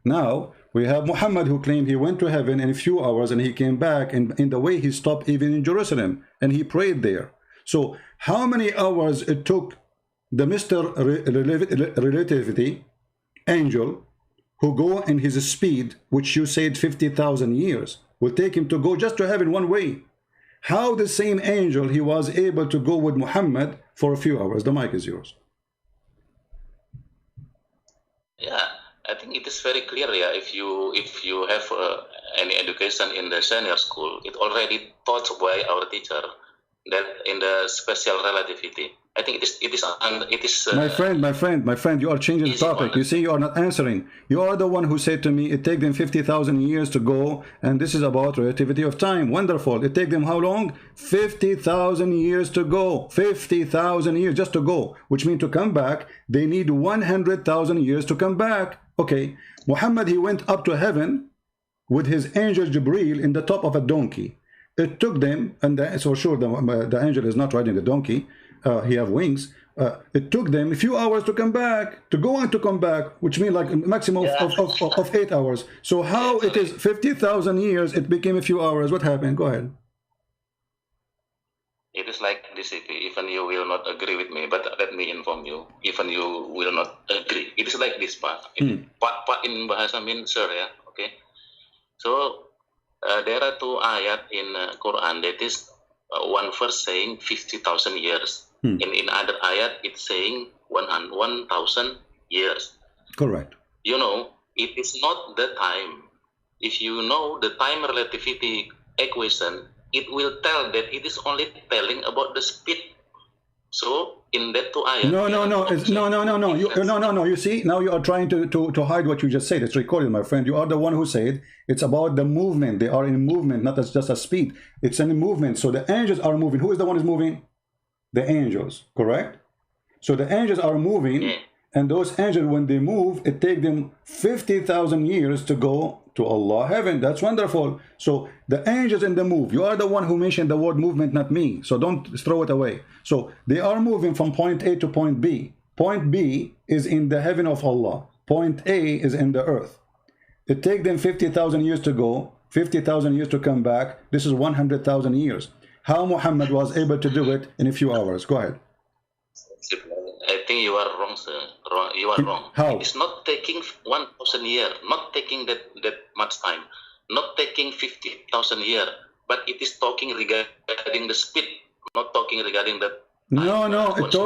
Now we have Muhammad who claimed he went to heaven in a few hours and he came back, and in the way he stopped even in Jerusalem and he prayed there. So how many hours it took the Mr. Relativity angel who go in his speed, which you said 50,000 years, will take him to go just to heaven one way? How the same angel he was able to go with Muhammad for a few hours? The mic is yours. Yeah, I think it is very clear. Yeah, if you have any education in the senior school, it already taught by our teacher that in the special relativity. I think it is. My friend, you are changing the topic. You see, you are not answering. You are the one who said to me, it take them 50,000 years to go, and this is about relativity of time. Wonderful. It take them how long? 50,000 years to go. 50,000 years just to go, which means to come back, they need 100,000 years to come back. Okay, Muhammad, he went up to heaven with his angel Jibreel in the top of a donkey. It took them, and so sure the angel is not riding the donkey. He have wings. It took them a few hours to come back, to go and to come back, which means like a maximum of 8 hours. So how it is 50,000 years, it became a few hours. What happened? Go ahead. It is like this, even you will not agree with me, but let me inform you, even you will not agree. It is like this, Pak. Pak in bahasa mean, sir, yeah, okay? So, there are two ayat in Quran, that is one verse saying 50,000 years. In other ayat, it's saying 1,000 years. Correct. You know, it is not the time. If you know the time relativity equation, it will tell that it is only telling about the speed. So in that two ayat, no. You see, now you are trying to hide what you just said. It's recorded, my friend. You are the one who said it's about the movement. They are in movement, not as just a speed. It's in movement. So the angels are moving. Who is the one who's moving? The angels, correct? So the angels are moving, and those angels, when they move, it takes them 50,000 years to go to Allah heaven. That's wonderful. So the angels in the move. You are the one who mentioned the word movement, not me. So don't throw it away. So they are moving from point A to point B. Point B is in the heaven of Allah. Point A is in the earth. It takes them 50,000 years to go, 50,000 years to come back. This is 100,000 years. How Muhammad was able to do it in a few hours? Go ahead. I think you are wrong, sir. You are wrong. How? It's not taking 1,000 years, not taking that much time, not taking 50,000 years, but it is talking regarding the speed, not talking regarding the time. It's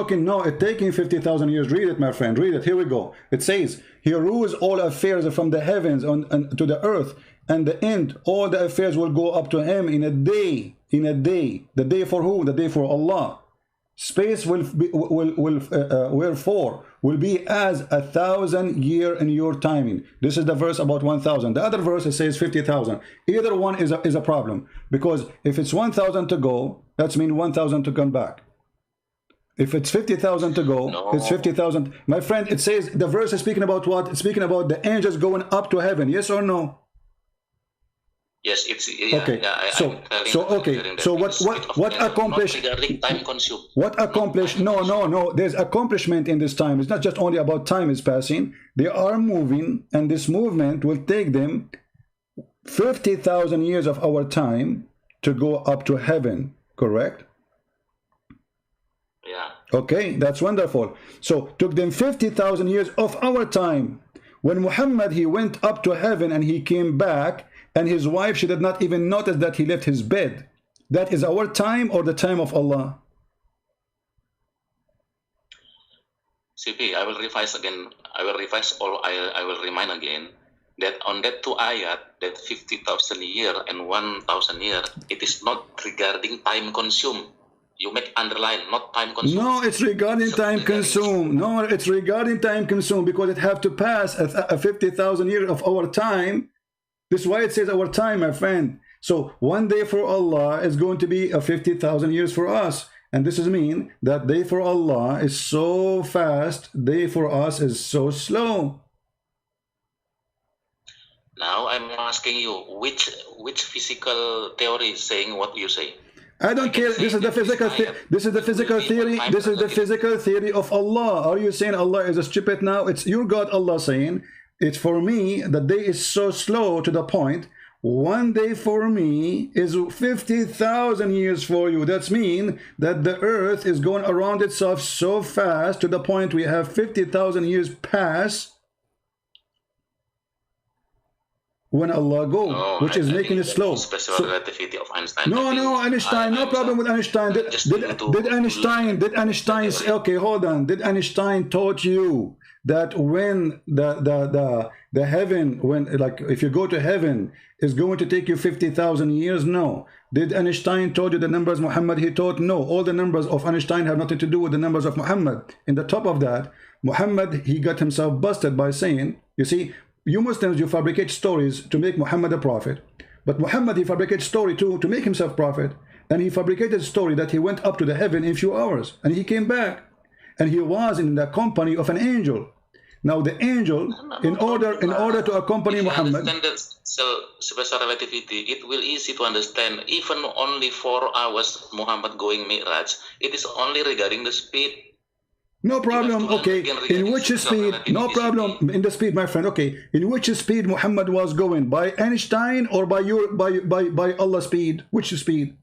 taking 50,000 years. Read it, my friend. Read it. Here we go. It says, he rules all affairs from the heavens to the earth, and the end, all the affairs will go up to him in a day. In a day. The day for who? The day for Allah. Space wherefore will be as 1,000 years in your timing. This is the verse about 1,000. The other verse, it says 50,000. Either one is a problem, because if it's 1,000 to go, that's mean 1,000 to come back. If it's 50,000 to go, it's 50,000. My friend, it says, the verse is speaking about what? It's speaking about the angels going up to heaven. Yes or no? Yes, it's okay. So what accomplished? Time consumed. What accomplished? No. There's accomplishment in this time. It's not just only about time is passing. They are moving, and this movement will take them 50,000 years of our time to go up to heaven. Correct? Yeah. Okay, that's wonderful. So took them 50,000 years of our time. When Muhammad, he went up to heaven and he came back, and his wife, she did not even notice that he left his bed. That is our time or the time of Allah? CP, I will revise again. I will remind again that on that two ayat, that 50,000 year and 1,000 year, it is not regarding time consumed. You make underline, not time consumed. No, it's regarding time consumed. No, it's regarding time consumed, because it have to pass a 50,000 years of our time. This is why it says our time, my friend. So one day for Allah is going to be a 50,000 years for us. And this is mean that day for Allah is so fast, day for us is so slow. Now I'm asking you, which physical theory is saying what you say? I don't care. This is the physical. This is the physical theory. This is the physical theory of Allah. Are you saying Allah is a stupid now? It's your God, Allah, saying it's for me. The day is so slow to the point. One day for me is 50,000 years for you. That's mean that the earth is going around itself so fast to the point we have 50,000 years pass when Allah go, which is making it slow. Special relativity of Einstein. No, Einstein, no problem with Einstein. Did Einstein say, okay, hold on. Did Einstein taught you that when the heaven, when, like, if you go to heaven, is going to take you 50,000 years? No. Did Einstein told you the numbers Muhammad he taught? No. All the numbers of Einstein have nothing to do with the numbers of Muhammad. In the top of that, Muhammad, he got himself busted by saying, you see, you Muslims, you fabricate stories to make Muhammad a prophet. But Muhammad, he fabricated story too to make himself prophet. And he fabricated a story that he went up to the heaven in a few hours. And he came back. And he was in the company of an angel. Now the angel, in order to accompany Muhammad. Special relativity, it will easy to understand. Even only 4 hours Muhammad going Mi'raj, it is only regarding the speed. No problem. Okay, in which speed? No problem. In the speed, my friend. Okay, in which speed Muhammad was going? By Einstein or by Allah's speed? Which speed?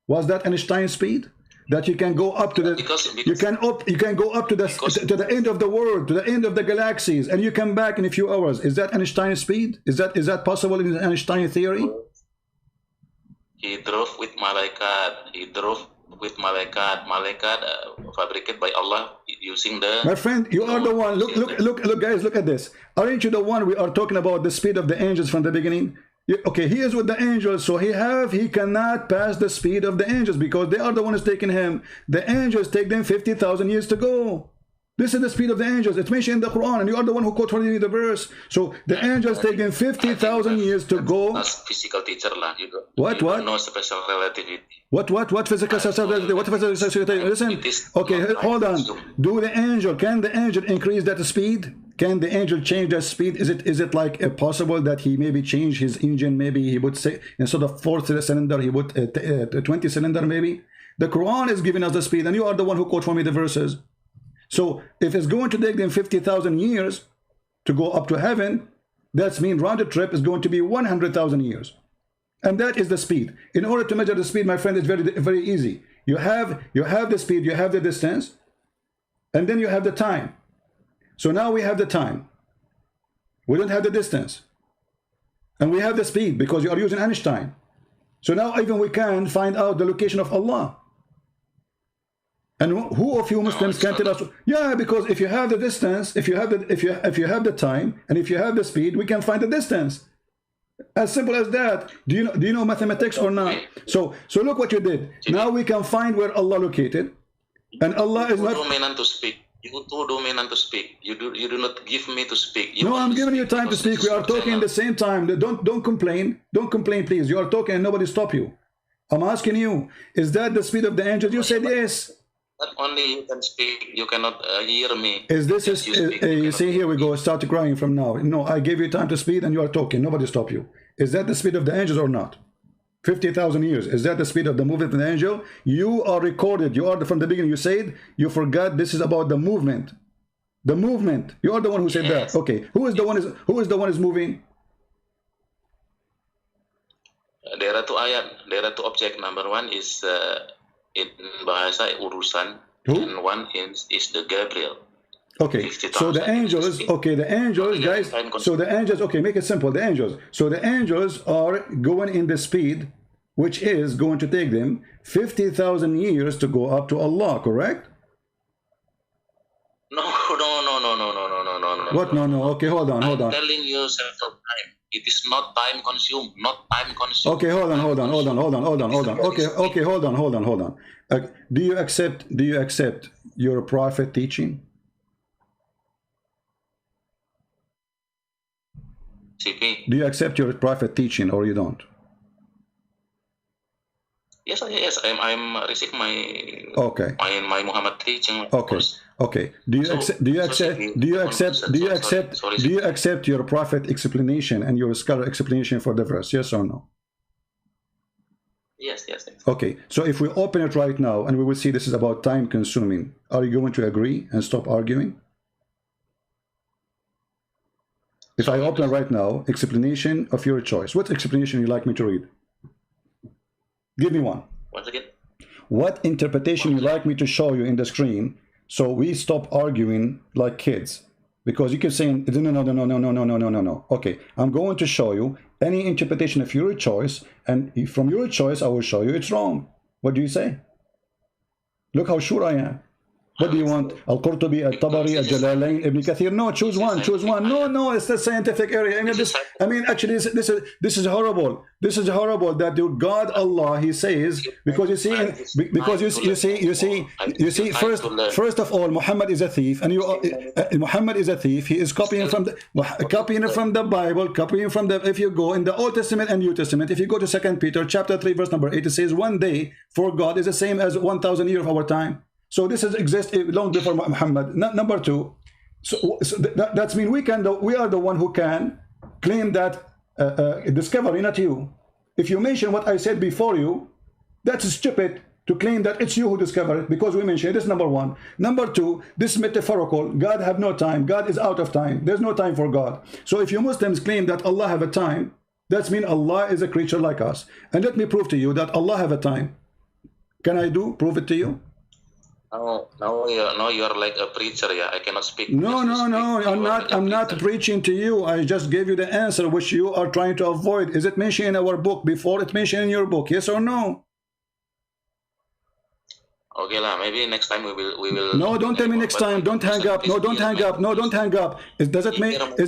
Was that Einstein's speed? That you can go up to the you can go up to the end of the world, to the end of the galaxies, and you come back in a few hours. Is that Einstein's speed? Is that possible in Einstein theory? He drove with malaikat. He drove with malaikat. Malaikat fabricated by Allah using the. My friend, you are the one. Look, guys, look at this. Aren't you the one we are talking about the speed of the angels from the beginning? Okay, he is with the angels, so he cannot pass the speed of the angels because they are the ones taking him. The angels take them 50,000 years to go. This is the speed of the angels. It's mentioned in the Quran, and you are the one who quoted me the verse. So the angels take them 50,000 years to go. As physical teacher lah. What? No special relativity. What physical relativity? What physical relativity? Listen. Okay, hold on. Can the angel increase that speed? Can the angel change that speed? Is it like possible that he maybe change his engine? Maybe he would say instead of 4 cylinder, he would 20 cylinder maybe. The Quran is giving us the speed, and you are the one who quote for me the verses. So if it's going to take them 50,000 years to go up to heaven, that means round the trip is going to be 100,000 years. And that is the speed. In order to measure the speed, my friend, it's very easy. You have the speed, you have the distance, and then you have the time. So now we have the time. We don't have the distance. And we have the speed because you are using Einstein. So now even we can find out the location of Allah. And who of you Muslims can tell us? Yeah, because if you have the distance, if you have the time, and if you have the speed, we can find the distance. As simple as that. Do you know mathematics or not? So look what you did. Now we can find where Allah located, and Allah is not dominant to speak. You too dominant to speak. You do not give me to speak. No, I'm giving you time to speak. We are talking at the same time. Don't complain. Don't complain, please. You are talking and nobody stop you. I'm asking you, is that the speed of the angels? You said yes. Not only you can speak, you cannot hear me. You see, here we go. Start crying from now. No, I gave you time to speak and you are talking. Nobody stop you. Is that the speed of the angels or not? 50,000 years. Is that the speed of the movement of the angel? You are recorded. You are from the beginning. You said you forgot this is about the movement. The movement. You are the one who said that. Okay. Who is the one is moving? There are two ayat. There are two object. Number one is in bahasa urusan, and one is the Gabriel. Okay, so the angels, guys, so the angels, okay, make it simple, the angels. So the angels are going in the speed, which is going to take them 50,000 years to go up to Allah, correct? No. What? No. Okay, hold on. I'm telling you several times. It is not time consumed, Okay, hold on. Okay, hold on. Do you accept your prophet teaching? CP. Do you accept your prophet teaching or you don't? Yes, yes, I'm receiving Okay. my Muhammad teaching. Okay. Okay. Do you So, accept? Do you so accept? Sidi, Do you one accept? question. Do you Sorry, sorry, accept? sorry, Do you Sidi. accept your prophet explanation and your scholar explanation for the verse? Yes or no? Yes, yes, yes. Okay. So if we open it right now and we will see this is about time consuming, are you going to agree and stop arguing? If I open right now, explanation of your choice, what explanation you like me to read? Give me one. Once again. What interpretation you like me to show you in the screen so we stop arguing like kids? Because you keep saying, no, no, no, no, no, no, no, no, no, no, no. Okay, I'm going to show you any interpretation of your choice, and from your choice, I will show you it's wrong. What do you say? Look how sure I am. What do you want? Al-Qurtubi, Al-Tabari, Al-Jalalain, Ibn Kathir? No, choose one, choose one. No, no, it's the scientific area. I mean, actually, this is horrible. This is horrible that God Allah, He says, because you see, first of all, Muhammad is a thief, and Muhammad is a thief. He is copying from the Bible, copying from the. If you go in the Old Testament and New Testament, if you go to 2 Peter chapter 3, verse number 8, it says, one day for God is the same as 1,000 years of our time. So this has existed long before Muhammad. Number two, so that's mean we are the one who can claim that discovery, not you. If you mention what I said before you, that's stupid to claim that it's you who discovered it because we mentioned it. This is number one. Number two, this is metaphorical. God have no time. God is out of time. There's no time for God. So if you Muslims claim that Allah have a time, that's mean Allah is a creature like us. And let me prove to you that Allah have a time. Can I prove it to you? No, you're like a preacher. Yeah, I cannot speak. No, I'm not preaching to you. I just gave you the answer which you are trying to avoid. Is it mentioned in our book before it mentioned in your book? Yes or no? Okay, maybe next time we will. No, don't tell me next time. Don't hang up. No, don't hang up. No, don't hang up. Is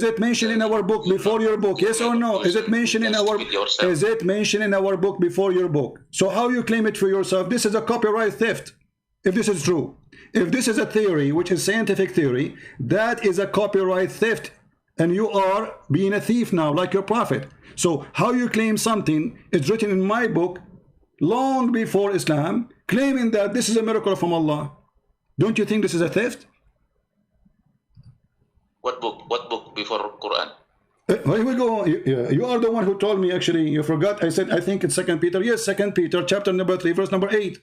it mentioned in our book before your book? Yes or no? Is it mentioned in our book before your book? So how you claim it for yourself? This is a copyright theft. If this is true, if this is a theory, which is scientific theory, that is a copyright theft, and you are being a thief now, like your prophet. So how you claim something is written in my book long before Islam, claiming that this is a miracle from Allah. Don't you think this is a theft? What book? What book before Quran? Here we go. You are the one who told me. Actually, you forgot. I said I think it's 2 Peter. Yes, 2 Peter, chapter number 3, verse number 8.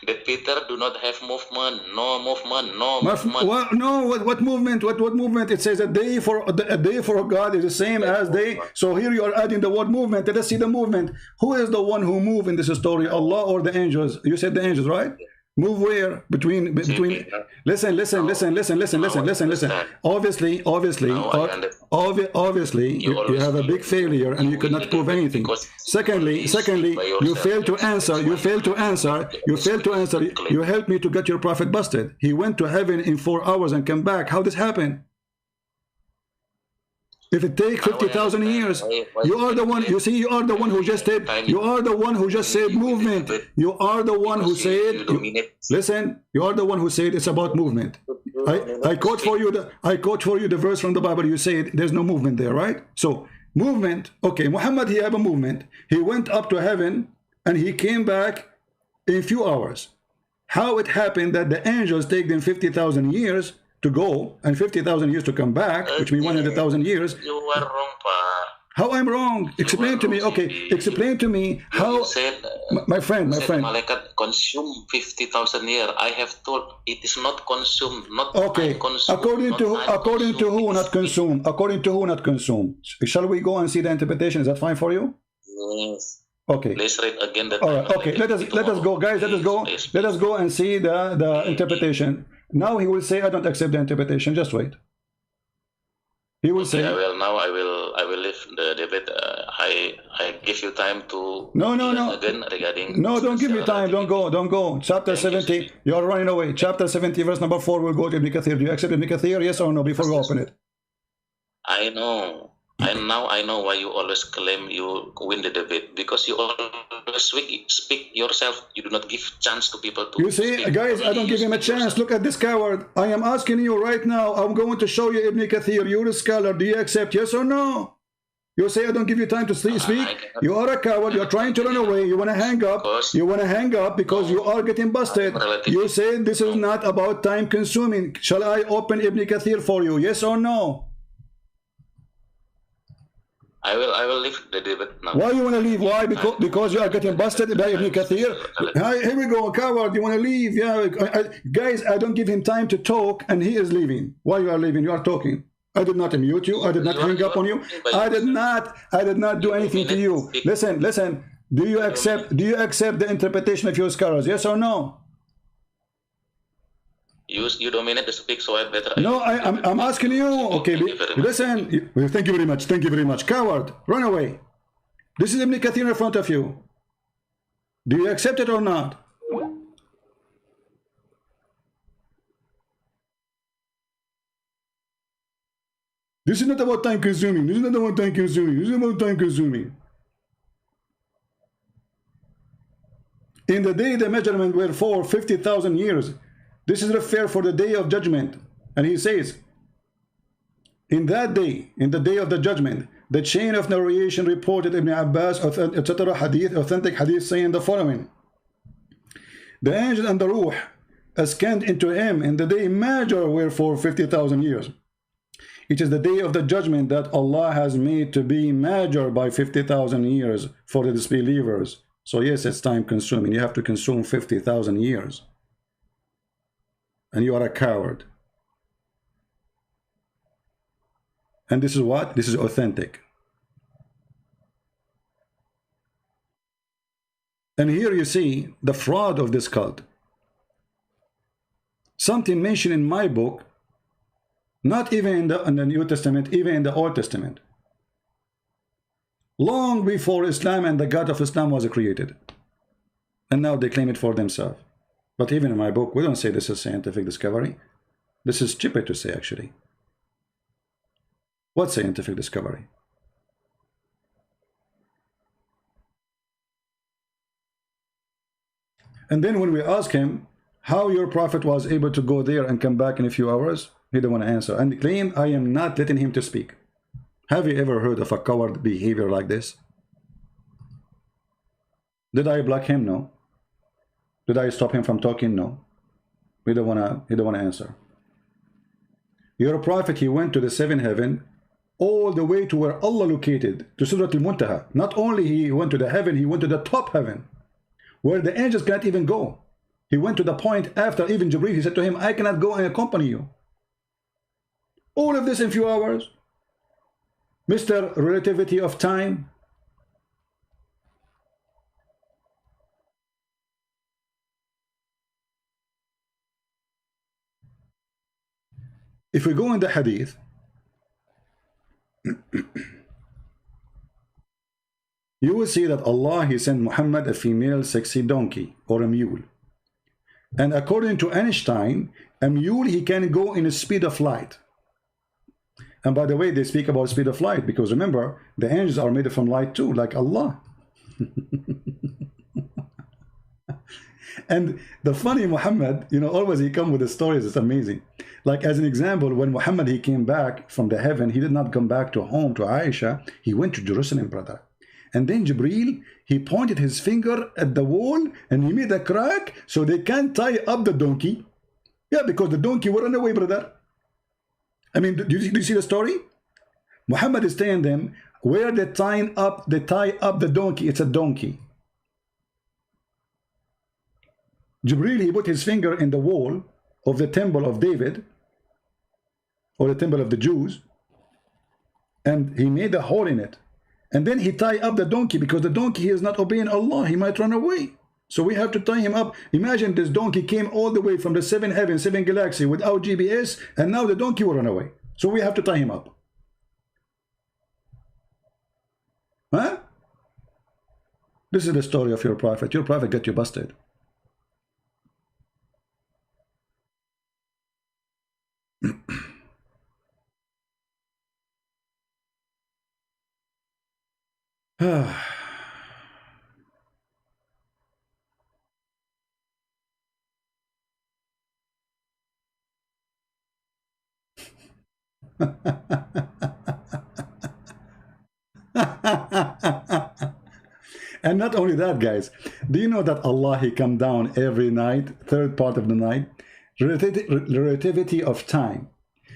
That Peter do not have movement, no movement, no movement. What movement? What movement? It says a day for God is the same as day. So here you are adding the word movement. Let us see the movement. Who is the one who moved in this story? Allah or the angels? You said the angels, right? Move where? Between listen. Obviously, you have a big failure and you could not prove anything. Secondly, you failed to answer. You helped me to get your prophet busted. He went to heaven in 4 hours and came back. How this happened? If it takes 50,000 years, you are the one. You see, you are the one who just said. You are the one who just said movement. You are the one who said. Listen, you are the one who said it's about movement. I quote for you the verse from the Bible. You said there's no movement there, right? So movement. Okay, Muhammad, he had a movement. He went up to heaven and he came back in a few hours. How it happened that the angels take them 50,000 years to go and 50,000 years to come back, which means 100,000 years. You are wrong, Pa. How I'm wrong? Explain to me. Okay, explain to me how. You said, my friend. Malaikat consume 50,000 years. I have told it is not consumed, not okay. Consumed, according to who, not consume. According to who, not consume. Shall we go and see the interpretation? Is that fine for you? Yes. Okay. Let's read again that. All right. Okay. Let us go, guys. Let us go and see the interpretation. Now he will say, I don't accept the interpretation. Just wait. He will say. I will leave the debate. I give you time to. No. Again regarding. No, don't give me time. Don't go. Chapter 70. You are running away. Chapter 70, verse number 4. We'll go to Ibn Kathir. Do you accept Ibn Kathir? Yes or no? Before we open it. I know. And now I know why you always claim you win the debate, because you always speak yourself. You do not give chance to people to. You see, speak. Guys, I don't give him a chance. Look at this coward. I am asking you right now. I'm going to show you Ibn Kathir. You're a scholar. Do you accept? Yes or no? You say I don't give you time to speak. You are a coward. You're trying to run away. You want to hang up. You want to hang up because you are getting busted. You say this is not about time consuming. Shall I open Ibn Kathir for you? Yes or no? I will leave the debate now. Why you want to leave? Why? Because you are getting busted by Ibn Kathir. Here we go, coward. You want to leave? Yeah, guys. I don't give him time to talk, and he is leaving. Why you are leaving? You are talking. I did not mute you. I did not hang up on you. I did not do anything to you. Listen. Do you accept the interpretation of your scholars? Yes or no? You dominate the speak, so I better. No, I'm asking you. Okay, listen. Thank you very much. Thank you very much. Coward, run away. This is Ibn Kathir in front of you. Do you accept it or not? This is not about time consuming. This is not about time consuming. This is about time consuming. In the day the measurement were for 50,000 years. This is referred for the day of judgment. And he says, in that day, in the day of the judgment, the chain of narration reported Ibn Abbas, etc. hadith, authentic hadith saying the following. The angel and the ruh ascend into him in the day measure were for 50,000 years. It is the day of the judgment that Allah has made to be measured by 50,000 years for the disbelievers. So yes, it's time consuming. You have to consume 50,000 years. And you are a coward. And this is what? This is authentic. And here you see the fraud of this cult. Something mentioned in my book, not even in the New Testament, even in the Old Testament. Long before Islam and the God of Islam was created. And now they claim it for themselves. But even in my book, we don't say this is scientific discovery. This is stupid to say, actually. What scientific discovery? And then when we ask him how your prophet was able to go there and come back in a few hours, he didn't want to answer and claimed I am not letting him to speak. Have you ever heard of a coward behavior like this? Did I block him? No. Did I stop him from talking? No. He don't want to answer. Your prophet, he went to the seventh heaven, all the way to where Allah located, to Surat al-Muntaha. Not only he went to the heaven, he went to the top heaven, where the angels cannot even go. He went to the point after even Jibreel, he said to him, I cannot go and accompany you. All of this in few hours. Mr. Relativity of time. If we go in the hadith, you will see that Allah, he sent Muhammad a female sexy donkey or a mule. And according to Einstein, a mule, he can go in a speed of light. And by the way, they speak about speed of light because remember, the angels are made from light too, like Allah. And the funny Muhammad, you know, always he come with the stories. It's amazing. Like as an example, when Muhammad, he came back from the heaven, he did not come back to home to Aisha. He went to Jerusalem, brother. And then Jibreel, he pointed his finger at the wall and he made a crack so they can't tie up the donkey. Yeah, because the donkey will run away, brother. I mean, do you see the story? Muhammad is telling them where they tie up the donkey. It's a donkey. Jibreel, he put his finger in the wall of the temple of David, or the temple of the Jews, and he made a hole in it. And then he tied up the donkey because the donkey is not obeying Allah. He might run away. So we have to tie him up. Imagine this donkey came all the way from the seven heavens, seven galaxy without GPS, and now the donkey will run away. So we have to tie him up. Huh? This is the story of your prophet. Your prophet got you busted. not only that, guys, do you know that Allah, he come down every night, third part of the night? Relativity of time.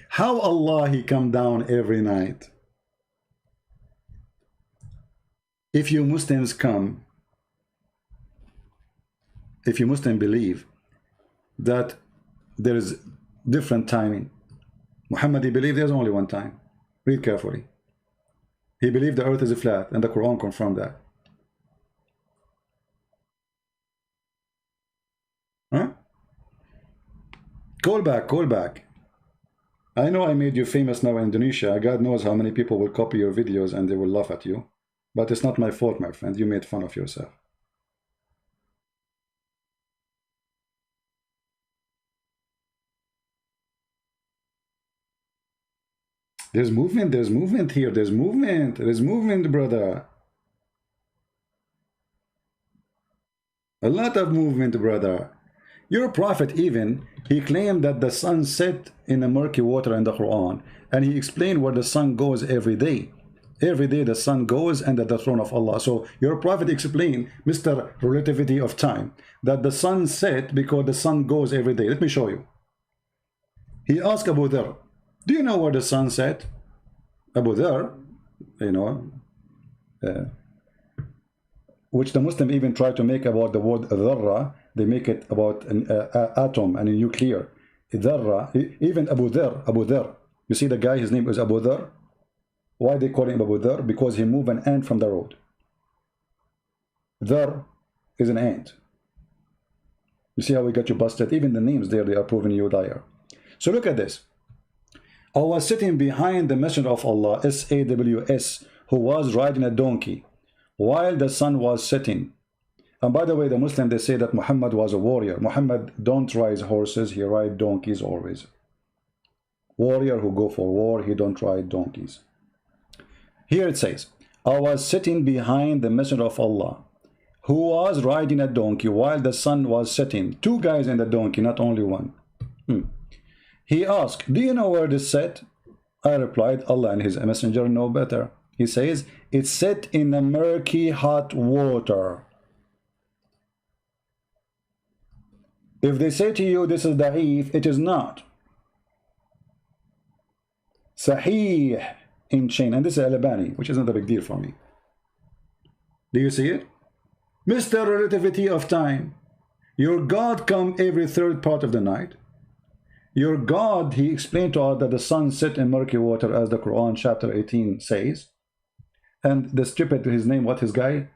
How Allah, he come down every night? If you Muslims come, if you Muslims believe that there is different timing, Muhammad, he believed there's only one time. Read carefully. He believed the earth is flat, and the Quran confirmed that. Huh? Call back, call back. I know I made you famous now in Indonesia. God knows how many people will copy your videos and they will laugh at you. But it's not my fault, my friend. You made fun of yourself. There's movement here. There's movement, brother. A lot of movement, brother. Your prophet even, he claimed that the sun set in the murky water in the Quran, and he explained where the sun goes every day. Every day the sun goes under the throne of Allah. So your prophet explained, Mr. Relativity of Time, that the sun set because the sun goes every day. Let me show you. He asked Abu Dhar, do you know where the sun set? Abu Dhar, you know, which the Muslim even try to make about the word dharra. They make it about an atom and a nuclear. Dharra, even Abu Dhar. You see the guy, his name is Abu Dhar. Why they call him Abu Dhar? Because he moved an ant from the road. Dhar is an ant. You see how we got you busted? Even the names there, they are proving you liar. So look at this. I was sitting behind the Messenger of Allah, S-A-W-S, who was riding a donkey while the sun was setting. And by the way, the Muslim, they say that Muhammad was a warrior. Muhammad don't ride horses, he ride donkeys always. Warrior who go for war, he don't ride donkeys. Here it says, I was sitting behind the Messenger of Allah, who was riding a donkey while the sun was setting. Two guys in the donkey, not only one. He asked, do you know where this set? I replied, Allah and his messenger know better. He says, it's set in the murky hot water. If they say to you this is da'if, it is not. Sahih in chain, and this is Al-Albani, which is not a big deal for me. Do you see it? Mr. Relativity of Time, your God come every third part of the night. Your God, he explained to us that the sun set in murky water, as the Quran chapter 18 says. And the stupid, his name, what his guy?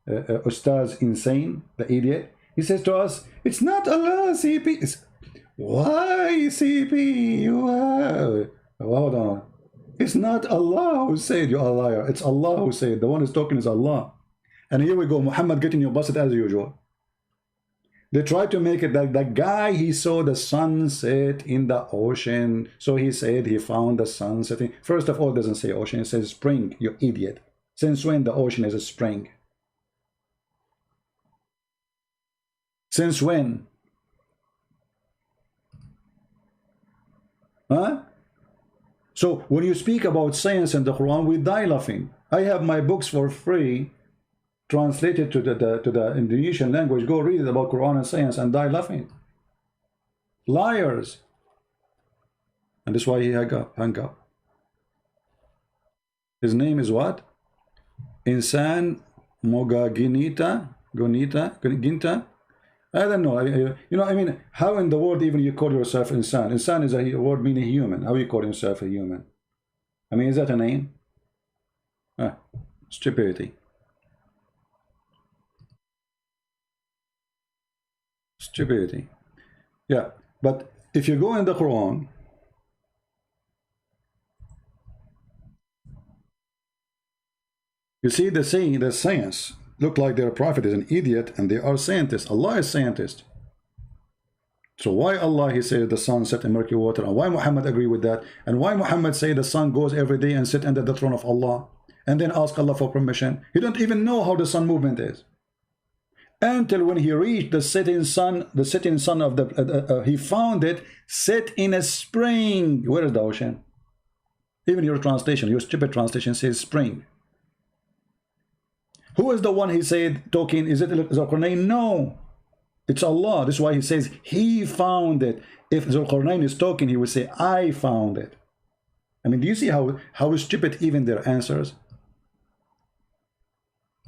Ustaz Insane, the idiot. He says to us, it's not Allah, CP. Why, CP? You have... Hold on. It's not Allah who said you are a liar. It's Allah who said. The one who's talking is Allah. And here we go, Muhammad getting you busted as usual. They try to make it that the guy, he saw the sun set in the ocean. So he said he found the sun setting. First of all, it doesn't say ocean, it says spring, you idiot. Since when the ocean is a spring? Since when? Huh? So when you speak about science in the Quran, we die laughing. I have my books for free, translated to the Indonesian language. Go read it about Quran and science and die laughing. Liars. And that's why he hung up. His name is what? Insan Mogaginita Ginta. I don't know. You know, I mean, how in the world even you call yourself Insan? Insan is a word meaning human. How you call yourself a human? I mean, is that a name? Stupidity. Stupidity. Yeah, but if you go in the Quran, you see the saying, the science look like their prophet is an idiot and they are scientists. Allah is scientist. So why Allah, he said the sun set in murky water, and why Muhammad agree with that, and why Muhammad say the sun goes every day and sit under the throne of Allah and then ask Allah for permission? He don't even know how the sun movement is. Until when he reached the setting sun of the he found it set in a spring. Where is the ocean? Even your translation, your stupid translation says spring. Who is the one he said talking? Is it Zulqarnain? No, it's Allah. This is why he says he found it. If Zulqarnain is talking, he would say I found it. I mean, do you see how stupid even their answers?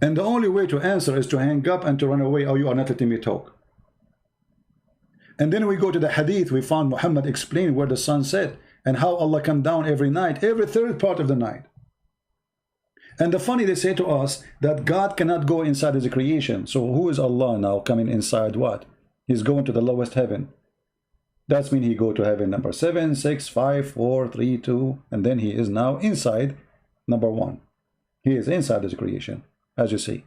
And the only way to answer is to hang up and to run away. Oh, you are not letting me talk. And then we go to the hadith. We found Muhammad explain where the sun set and how Allah come down every night, every third part of the night. And the funny, they say to us that God cannot go inside his creation. So who is Allah now coming inside what? He's going to the lowest heaven. That's mean he go to heaven number 7, 6, 5, 4, 3, 2, and then he is now inside number 1. He is inside his creation, as you see.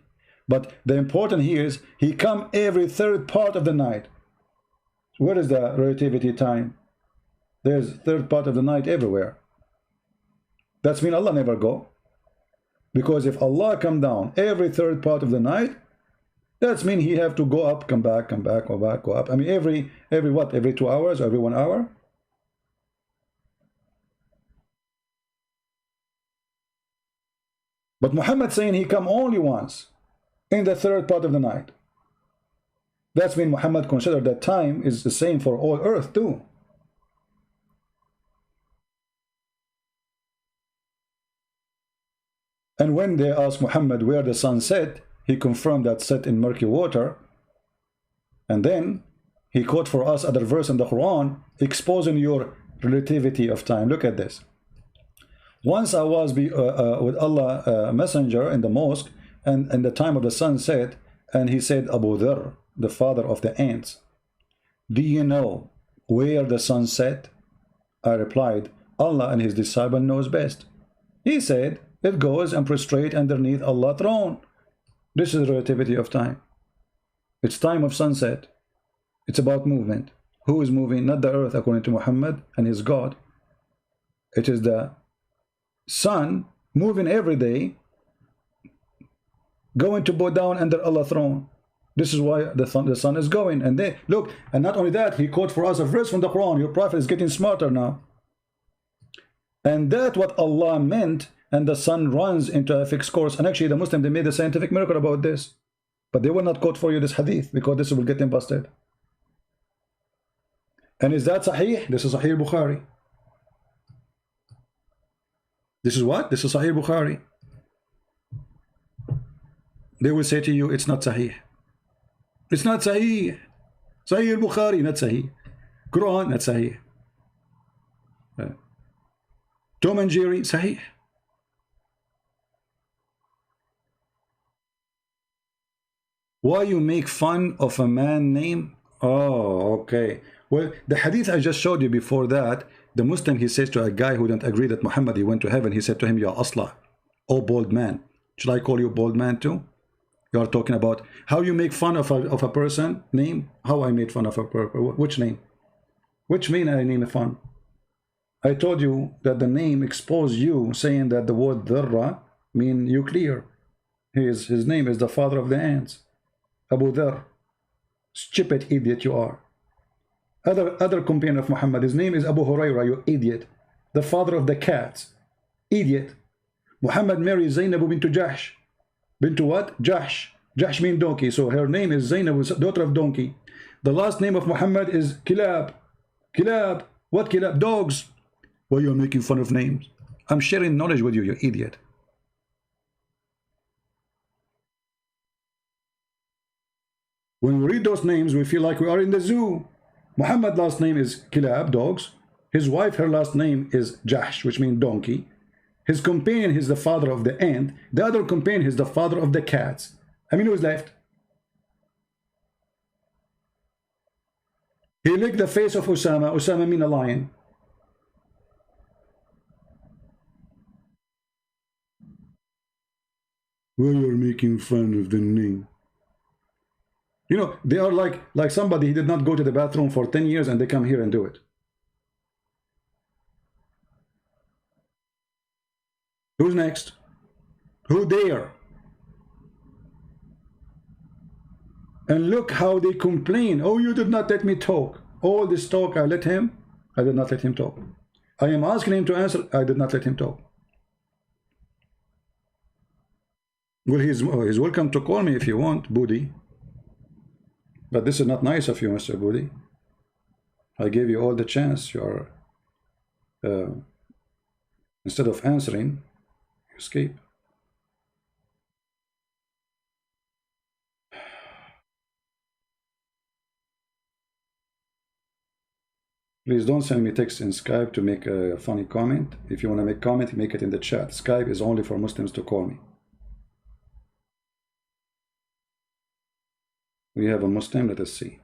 But the important here is he come every third part of the night. Where is the relativity time? There's third part of the night everywhere. That's mean Allah never go. Because if Allah come down every third part of the night, that's mean he have to go up, come back, go back, go up. I mean every what? Every 2 hours, every 1 hour? But Muhammad saying he come only once in the third part of the night. That's mean Muhammad considered that time is the same for all earth too. And when they asked Muhammad where the sun set, he confirmed that set in murky water. And then he quote for us other verse in the Quran exposing your relativity of time. Look at this. Once I was with Allah messenger in the mosque, and in the time of the sunset, and he said, Abu Dharr, the father of the ants, do you know where the sun set? I replied, Allah and his disciple knows best. He said, it goes and prostrate underneath Allah's throne. This is relativity of time. It's time of sunset. It's about movement. Who is moving? Not the earth according to Muhammad and his God. It is the sun moving every day, going to bow down under Allah's throne. This is why the sun is going. And they look, and not only that, he quote for us a verse from the Quran. Your prophet is getting smarter now. And that what Allah meant, and the sun runs into a fixed course. And actually the Muslim, they made a scientific miracle about this, but they will not quote for you this hadith because this will get them busted. And is that Sahih? This is Sahih Bukhari. This is what? This is Sahih Bukhari. They will say to you, it's not Sahih. It's not Sahih. Sahih Bukhari, not Sahih. Quran, not Sahih. Tom and Jerry, Sahih. Why you make fun of a man name? Oh, okay. Well, the hadith I just showed you before that, the Muslim, he says to a guy who didn't agree that Muhammad, he went to heaven, he said to him, Ya Asla, oh bold man. Should I call you bold man too? You are talking about how you make fun of a person name? How I made fun of a person? Which name? Which mean I name a fun? I told you that the name exposed you, saying that the word Dharra mean nuclear. His name is the father of the ants. Abu Dharr. Stupid idiot you are. Other companion of Muhammad, his name is Abu Huraira, you idiot. The father of the cats. Idiot. Muhammad married Zainab bint Jahsh. Bint what? Jahsh. Jahsh means donkey. So her name is Zainab, daughter of donkey. The last name of Muhammad is Kilab. Kilab. What Kilab? Dogs. Why you are making fun of names? I'm sharing knowledge with you, you idiot. When we read those names, we feel like we are in the zoo. Muhammad's last name is Kilab, dogs. His wife, her last name is Jahsh, which means donkey. His companion is the father of the ant. The other companion is the father of the cats. I mean, who's left? He licked the face of Osama. Osama means a lion. Why you're making fun of the name? You know, they are like somebody, he did not go to the bathroom for 10 years and they come here and do it. Who's next? Who dare? And look how they complain. Oh, you did not let me talk. All this talk, I let him. I did not let him talk. I am asking him to answer. I did not let him talk. Well, he's welcome to call me if you want, Budi. But this is not nice of you, Mr. Budi. I gave you all the chance. You are, instead of answering, you escape. Please don't send me text in Skype to make a funny comment. If you want to make comment, make it in the chat. Skype is only for Muslims to call me. We have a Muslim, let us see.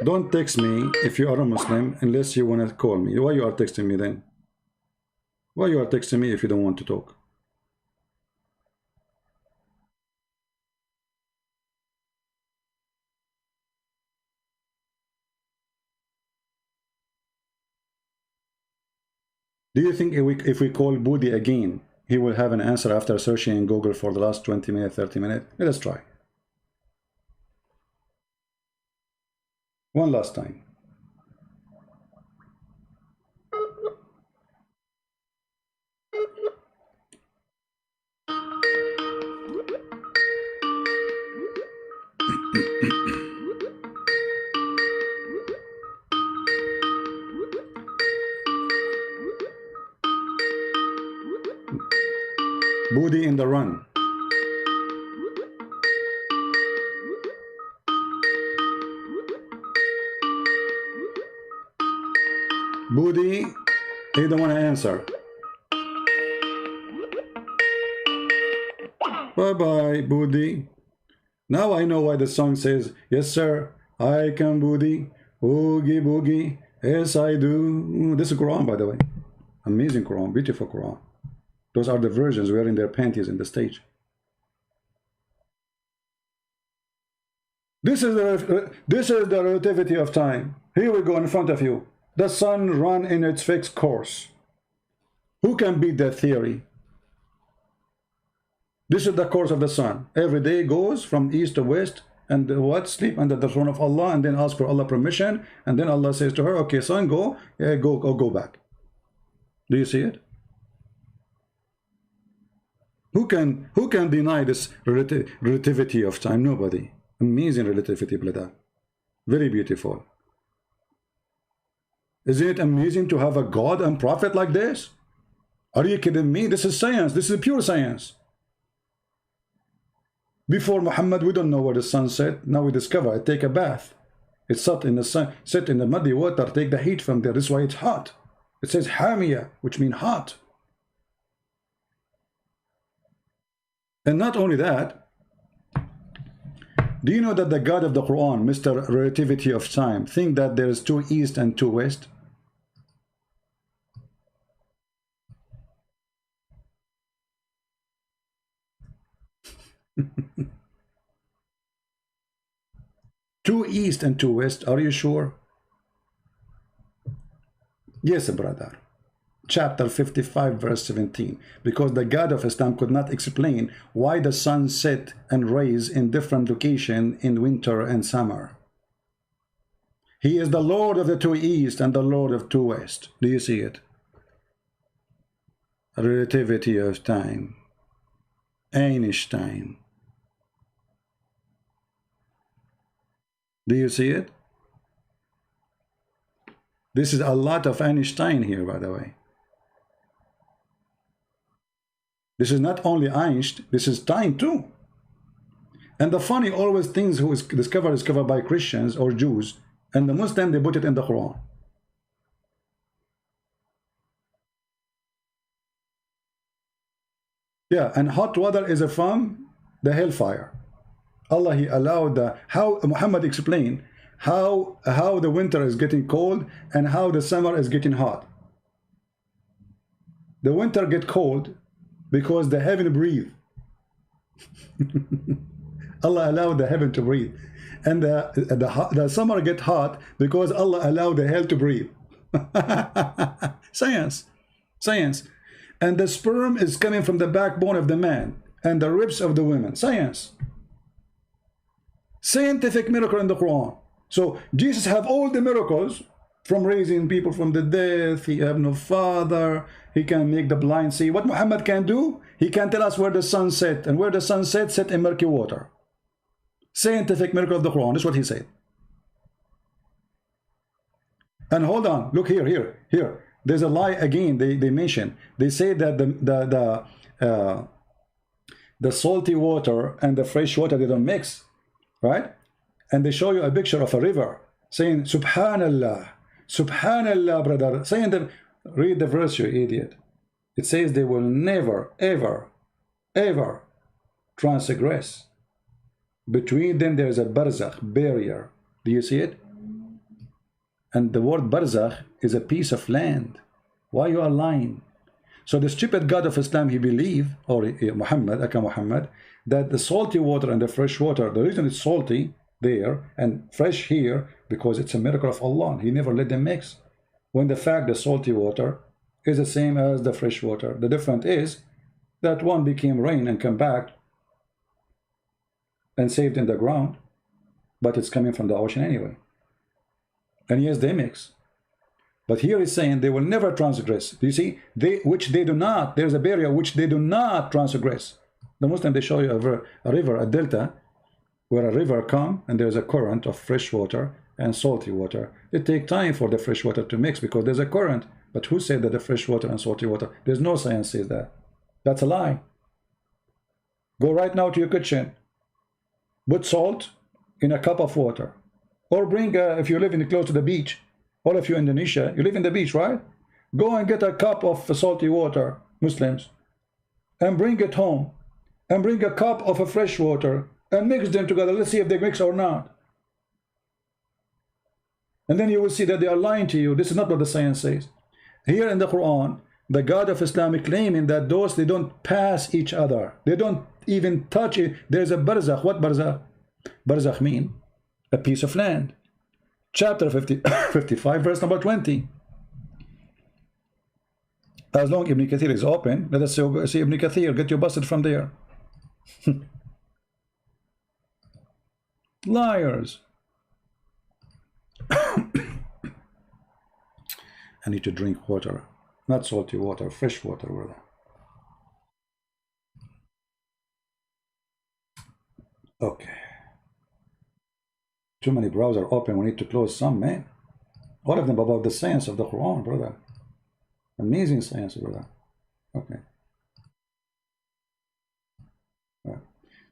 Don't text me if you are a Muslim unless you want to call me. Why you are texting me then? Why you are texting me if you don't want to talk? Do you think if we call Budi again, he will have an answer after searching in Google for the last 20 minutes, 30 minutes? Let us try. One last time. Budi in the run. Budi, he don't want to answer. Bye-bye, Budi. Now I know why the song says, yes, sir, I can Budi, oogie boogie, yes, I do. This is Quran, by the way. Amazing Quran, beautiful Quran. Those are the virgins wearing their panties in the stage. This is the relativity of time. Here we go in front of you. The sun run in its fixed course. Who can beat that theory? This is the course of the sun. Every day goes from east to west, and what? Sleep under the throne of Allah, and then ask for Allah permission, and then Allah says to her, okay, son, go, go back. Do you see it? Who can deny this relativity of time? Nobody. Amazing relativity, brother. Very beautiful. Isn't it amazing to have a God and prophet like this? Are you kidding me? This is science. This is pure science. Before Muhammad, we don't know where the sun set. Now we discover it. Take a bath. It sat in the sun, sit in the muddy water. Take the heat from there. This is why it's hot. It says Hamia, which means hot. And not only that, do you know that the God of the Quran, Mr. Relativity of Time, think that there is two east and two west? Two east and two west, are you sure? Yes, brother. Chapter 55, verse 17. Because the God of Islam could not explain why the sun set and rise in different location in winter and summer. He is the Lord of the two east and the Lord of two west. Do you see it? Relativity of time. Einstein. Do you see it? This is a lot of Einstein here, by the way. This is not only Einstein, this is time too. And the funny, always things who is discovered by Christians or Jews, and the Muslim, they put it in the Quran. Yeah, and hot water is from the hellfire. Allah, he allowed how Muhammad explained how the winter is getting cold and how the summer is getting hot. The winter get cold because the heaven breathe. Allah allowed the heaven to breathe. And the summer get hot because Allah allowed the hell to breathe. Science. Science. And the sperm is coming from the backbone of the man and the ribs of the women. Science. Scientific miracle in the Quran. So Jesus have all the miracles, from raising people from the dead. He have no father. He can make the blind see. What Muhammad can do, he can tell us where the sun set, and where the sun set in murky water. Scientific miracle of the Quran. That's what he said. And hold on, look here. There's a lie again. They mention. They say that the salty water and the fresh water, they don't mix, right? And they show you a picture of a river, saying Subhanallah, Subhanallah, brother. Saying that, read the verse, you idiot. It says they will never, ever, ever transgress. Between them there is a barzakh, barrier. Do you see it? And the word barzakh is a piece of land. Why you are lying? So the stupid God of Islam, he believe, or Muhammad, Aka Muhammad, that the salty water and the fresh water, the reason it's salty there and fresh here, because it's a miracle of Allah. He never let them mix. When the fact the salty water is the same as the fresh water. The difference is that one became rain and come back and saved in the ground, but it's coming from the ocean anyway. And yes, they mix. But here he's saying they will never transgress. Do you see? Which they do not. There's a barrier which they do not transgress. The Muslim, they show you a river, a delta, where a river come and there's a current of fresh water and salty water. It takes time for the fresh water to mix because there's a current. But who said that the fresh water and salty water? There's no science says that. That's a lie. Go right now to your kitchen. Put salt in a cup of water. Or bring, if you live close to the beach, all of you in Indonesia, you live in the beach, right? Go and get a cup of salty water, Muslims, and bring it home. And bring a cup of a fresh water and mix them together. Let's see if they mix or not. And then you will see that they are lying to you. This is not what the science says. Here in the Quran, the God of Islam claiming that those, they don't pass each other. They don't even touch it. There's a barzakh. What barzakh? Barzakh mean a piece of land. Chapter 55, verse number 20. As long as Ibn Kathir is open, let us see Ibn Kathir. Get you busted from there. Liars. I need to drink water, not salty water, fresh water, brother. Okay. Too many browsers open. We need to close some, man. All of them about the science of the Quran, brother. Amazing science, brother. Okay. Right.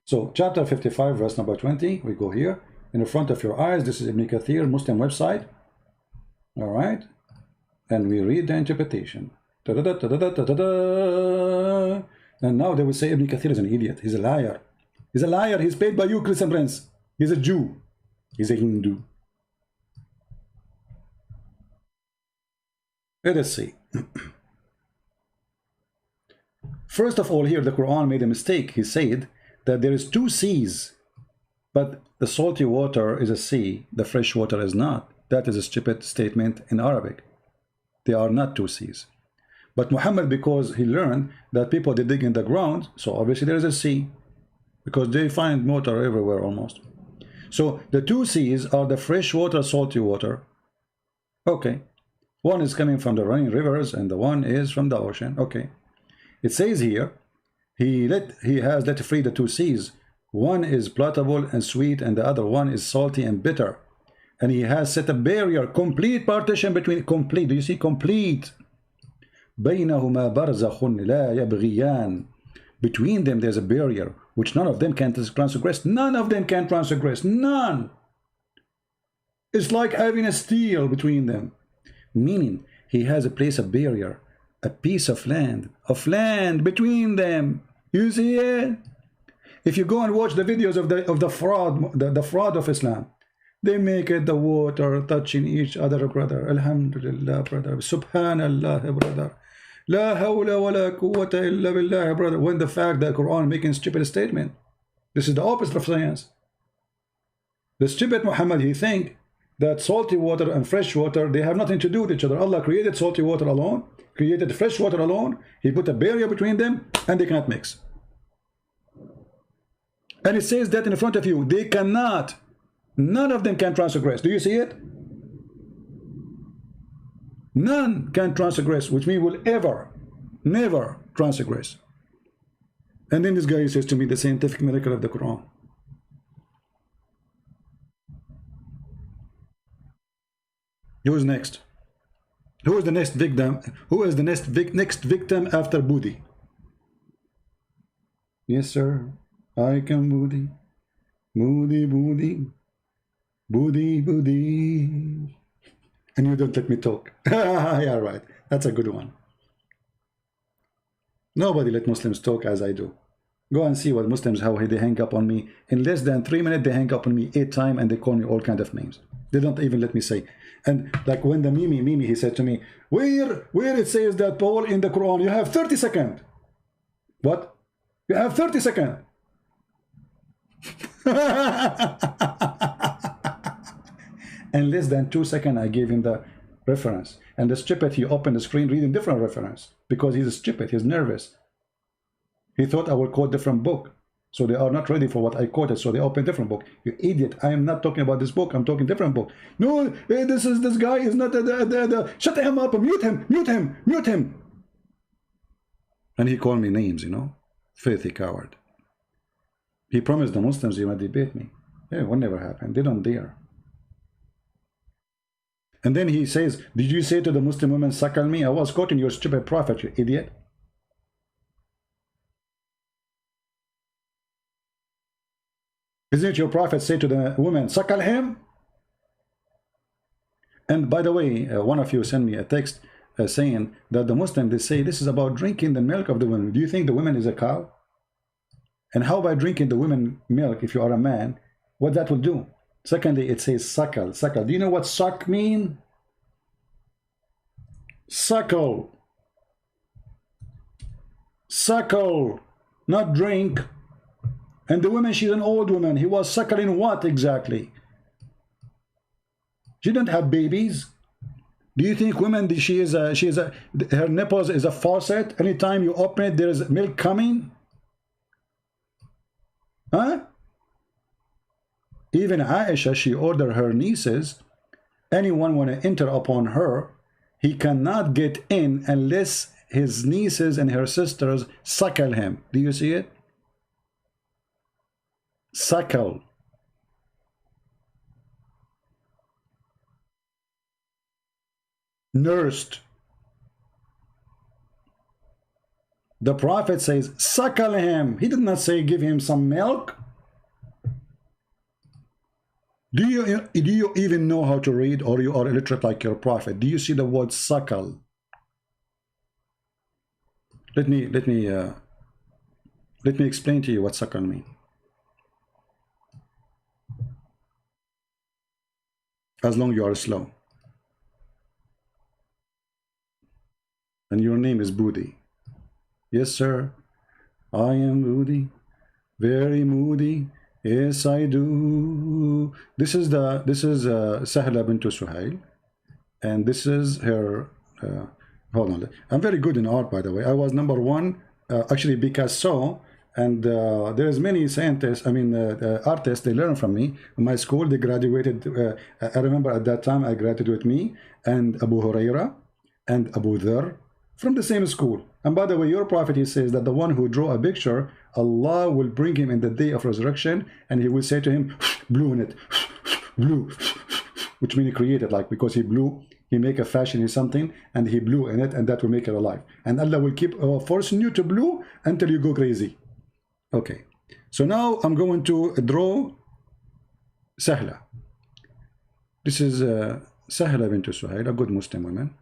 So, chapter 55, verse number 20. We go here. In the front of your eyes, this is Ibn Kathir, Muslim website. All right. And we read the interpretation. Da -da -da -da -da -da -da -da. And now they will say Ibn Kathir is an idiot. He's a liar. He's a liar. He's paid by you, Christian Prince. He's a Jew. He's a Hindu. Let us see. First of all, here the Quran made a mistake. He said that there is two seas, but the salty water is a sea, the fresh water is not. That is a stupid statement in Arabic. They are not two seas. But Muhammad, because he learned that people, they dig in the ground, so obviously there is a sea, because they find water everywhere almost. So the two seas are the fresh water, salty water. Okay. One is coming from the running rivers and the one is from the ocean. Okay. It says here, he has let free the two seas. One is palatable and sweet and the other one is salty and bitter. And he has set a barrier, complete partition between, complete, do you see, complete. بينهما برزخ لا يبغيان. Between them there's a barrier which none of them can transgress. None of them can transgress. None. It's like having a steel between them. Meaning he has a place of barrier, a piece of land between them. You see it? If you go and watch the videos of the fraud, the fraud of Islam, they make it the water touching each other, brother. Alhamdulillah, brother. Subhanallah, brother. La hawla wa la quwwata illa billah, brother. When the fact that Quran making stupid statement. This is the opposite of science. The stupid Muhammad, he think that salty water and fresh water, they have nothing to do with each other. Allah created salty water alone, created fresh water alone. He put a barrier between them, and they cannot mix. And it says that in front of you. They cannot. None of them can transgress. Do you see it? None can transgress, which means will ever, never transgress. And then this guy says to me the scientific miracle of the Quran. Who's next? Who is the next victim? Who is the next victim after Budi? Yes, sir. I can Budi. Budi, Budi. Budi, Budi. And you don't let me talk. Yeah, right. That's a good one. Nobody let Muslims talk as I do. Go and see what Muslims, how they hang up on me. In less than 3 minutes, they hang up on me 8 times and they call me all kind of names. They don't even let me say. And like when the Mimi, he said to me, where it says that, Paul, in the Quran, you have 30 seconds. What? You have 30 seconds. And less than 2 seconds, I gave him the reference. And the stupid, he opened the screen reading different reference because he's stupid, he's nervous. He thought I will quote different book. So they are not ready for what I quoted, so they open different book. You idiot, I am not talking about this book, I'm talking different book. No, this guy is not shut him up, mute him. And he called me names, you know, filthy coward. He promised the Muslims he might debate me. Yeah, it will never happen, they don't dare. And then he says, did you say to the Muslim women, suckle me? I was quoting your stupid prophet, you idiot. Isn't it your prophet say to the woman, suckle him? And by the way, one of you sent me a text saying that the Muslims, they say this is about drinking the milk of the women. Do you think the woman is a cow? And how by drinking the women milk, if you are a man, what that will do? Secondly, it says suckle. Suckle. Do you know what suck mean? Suckle. Suckle, not drink. And the woman, she's an old woman. He was suckling what exactly? She didn't have babies. Do you think women, her nipples is a faucet? Anytime you open it, there is milk coming? Huh? Even Aisha, she ordered her nieces, anyone want to enter upon her, he cannot get in unless his nieces and her sisters suckle him. Do you see it? Suckle. Nursed. The Prophet says, suckle him. He did not say give him some milk. Do you even know how to read, or you are illiterate like your Prophet? Do you see the word suckle? Let me explain to you what suckle means. As long as you are slow. And your name is Budi. Yes, sir. I am Budi. Very moody. Yes, I do. This is Sahla bint Suhail, and this is her. Hold on. I'm very good in art, by the way. I was number one, actually, Picasso. And there is many scientists, artists, they learn from me. In my school, they graduated. I remember at that time, I graduated with me and Abu Huraira and Abu Dhar from the same school. And by the way, your prophet, he says that the one who draw a picture, Allah will bring him in the day of resurrection, and he will say to him, blew in it, blew, which means he created, like, because he blew, he make a fashion in something, and he blew in it, and that will make it alive. And Allah will keep forcing you to blow until you go crazy. Okay, so now I'm going to draw Sahla. This is Sahla bint Suhail, a good Muslim woman.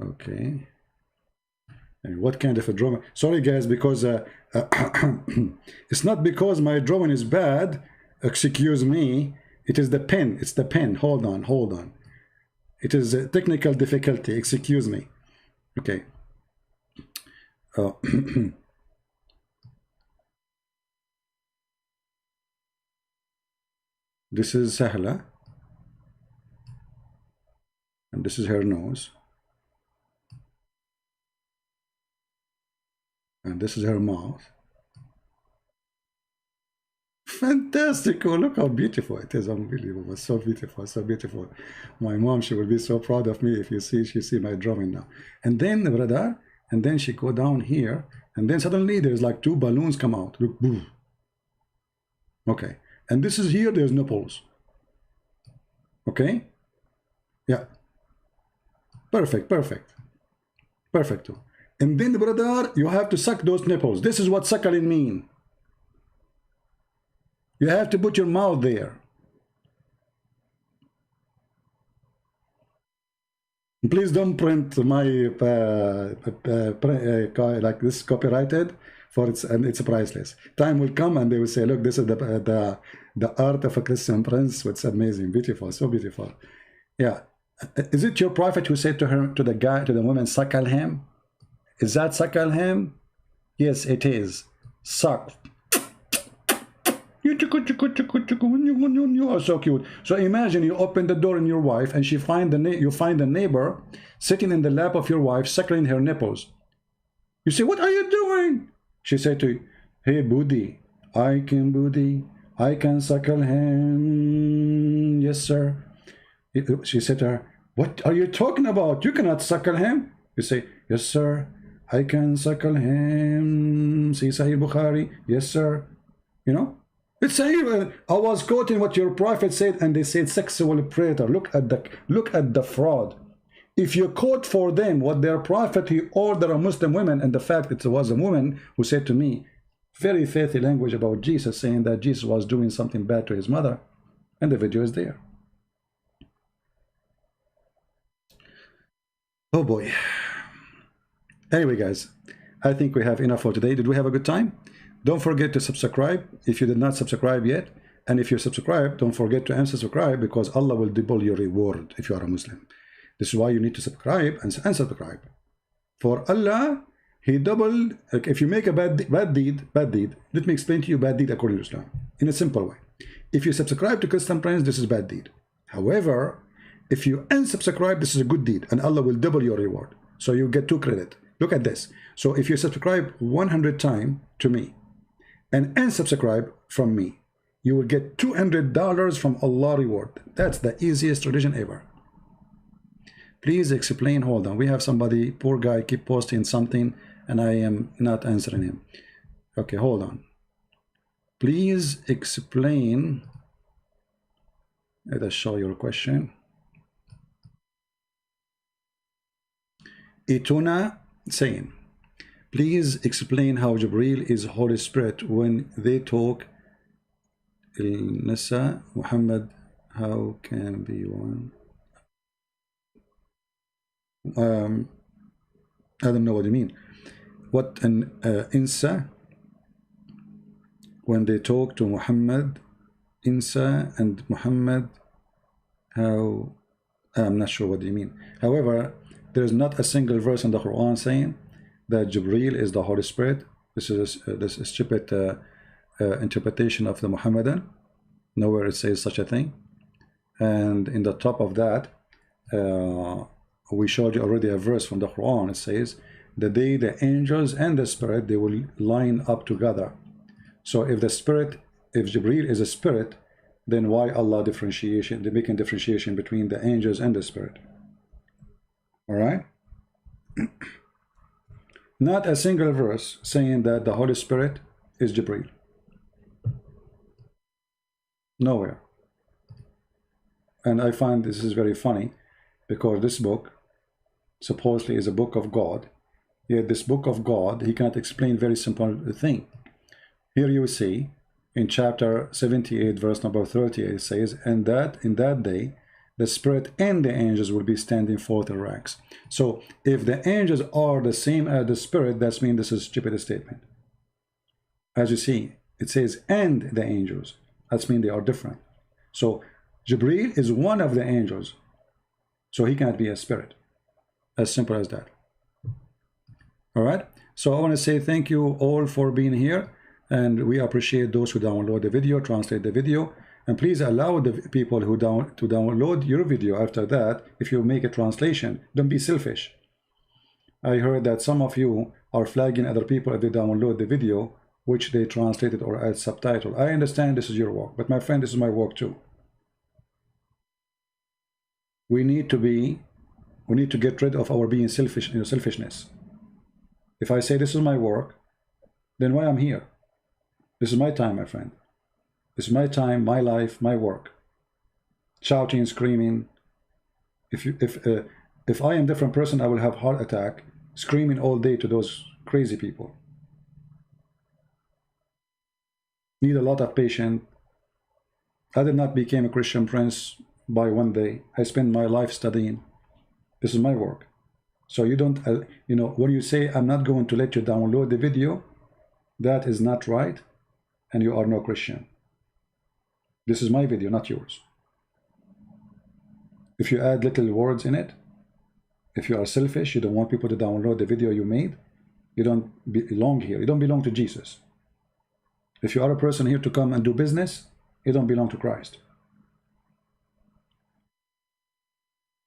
Okay. And what kind of a drawing? Sorry guys, because it's not because my drawing is bad, excuse me. It is the pen. It's the pen. Hold on, hold on. It is a technical difficulty. Excuse me. Okay. This is Sahla. And this is her nose. And this is her mouth. Fantastic. Oh, look how beautiful it is. Unbelievable. So beautiful, so beautiful. My mom, she will be so proud of me if she see my drawing now. And then, brother, and then she go down here, and then suddenly there's like 2 balloons come out. Look, boom. Okay. And this is here, there's nipples. Okay? Yeah. Perfect, perfect. Perfecto. And then, brother, you have to suck those nipples. This is what suckling mean. You have to put your mouth there. Please don't print my like this copyrighted, for it's priceless. Time will come and they will say, look, this is the art of a Christian prince. It's amazing, beautiful, so beautiful. Yeah. Is it your prophet who said to the woman, suckle him? Is that suckle him? Yes, it is. Suck. Oh, so cute. So imagine you open the door in your wife and you find the neighbor sitting in the lap of your wife suckling her nipples. You say, what are you doing? She said to you, hey Budi, I can suckle him. Yes, sir. She said to her, what are you talking about? You cannot suckle him. You say, yes, sir, I can suckle him. See Sahih Bukhari. Yes, sir. You know, it's I was quoting what your prophet said, and they said sexual predator. Look at the fraud. If you quote for them what their prophet he ordered a Muslim women, and the fact it was a woman who said to me very filthy language about Jesus, saying that Jesus was doing something bad to his mother, and the video is there. Oh boy. Anyway, guys, I think we have enough for today. Did we have a good time? Don't forget to subscribe if you did not subscribe yet. And if you subscribe, don't forget to unsubscribe, because Allah will double your reward if you are a Muslim. This is why you need to subscribe and unsubscribe. For Allah, He doubled. If you make a bad deed, let me explain to you bad deed according to Islam in a simple way. If you subscribe to Christian Prince, this is bad deed. However, if you unsubscribe, this is a good deed, and Allah will double your reward. So you get 2 credit. Look at this. So if you subscribe 100 times to me and unsubscribe from me, you will get $200 from Allah reward. That's the easiest religion ever. Please explain. Hold on. We have somebody, poor guy, keep posting something, and I am not answering him. Okay, hold on. Please explain. Let us show your question. Ituna saying, please explain how Jibreel is Holy Spirit when they talk. Nisa Muhammad, how can be one? I don't know what you mean. What an Insa, when they talk to Muhammad, Insa and Muhammad, how? I'm not sure what you mean. However, there is not a single verse in the Quran saying that Jibreel is the Holy Spirit. This is a stupid interpretation of the Muhammadan. Nowhere it says such a thing. And in the top of that, we showed you already a verse from the Quran. It says, the day the angels and the spirit, they will line up together. So if Jibreel is a spirit, then why Allah differentiation? They're making differentiation between the angels and the spirit. All right. Not a single verse saying that the Holy Spirit is Jibreel. Nowhere. And I find this is very funny, because this book supposedly is a book of God. Yet this book of God, he cannot explain very simple thing. Here you see in chapter 78, verse number 38, it says, and that in that day the spirit and the angels will be standing forth in ranks. So if the angels are the same as the spirit, that means this is a stupid statement. As you see, it says and the angels. That means they are different. So Jibreel is one of the angels, so he cannot be a spirit. As simple as that. All right. So I want to say thank you all for being here, and we appreciate those who download the video, translate the video, and please allow the people who download your video after that. If you make a translation, don't be selfish. I heard that some of you are flagging other people if they download the video which they translated or add subtitle. I understand this is your work, but my friend, this is my work too. We need to get rid of our being selfish, selfishness. If I say this is my work, then why I'm here? This is my time, my friend. This is my time, my life, my work. Shouting, screaming. If I am a different person, I will have heart attack, screaming all day to those crazy people. Need a lot of patience. I did not become a Christian prince by one day. I spent my life studying. This is my work. So you don't, when you say, I'm not going to let you download the video, that is not right, and you are no Christian. This is my video, not yours. If you add little words in it, if you are selfish, you don't want people to download the video you made, you don't belong here. You don't belong to Jesus. If you are a person here to come and do business, you don't belong to Christ.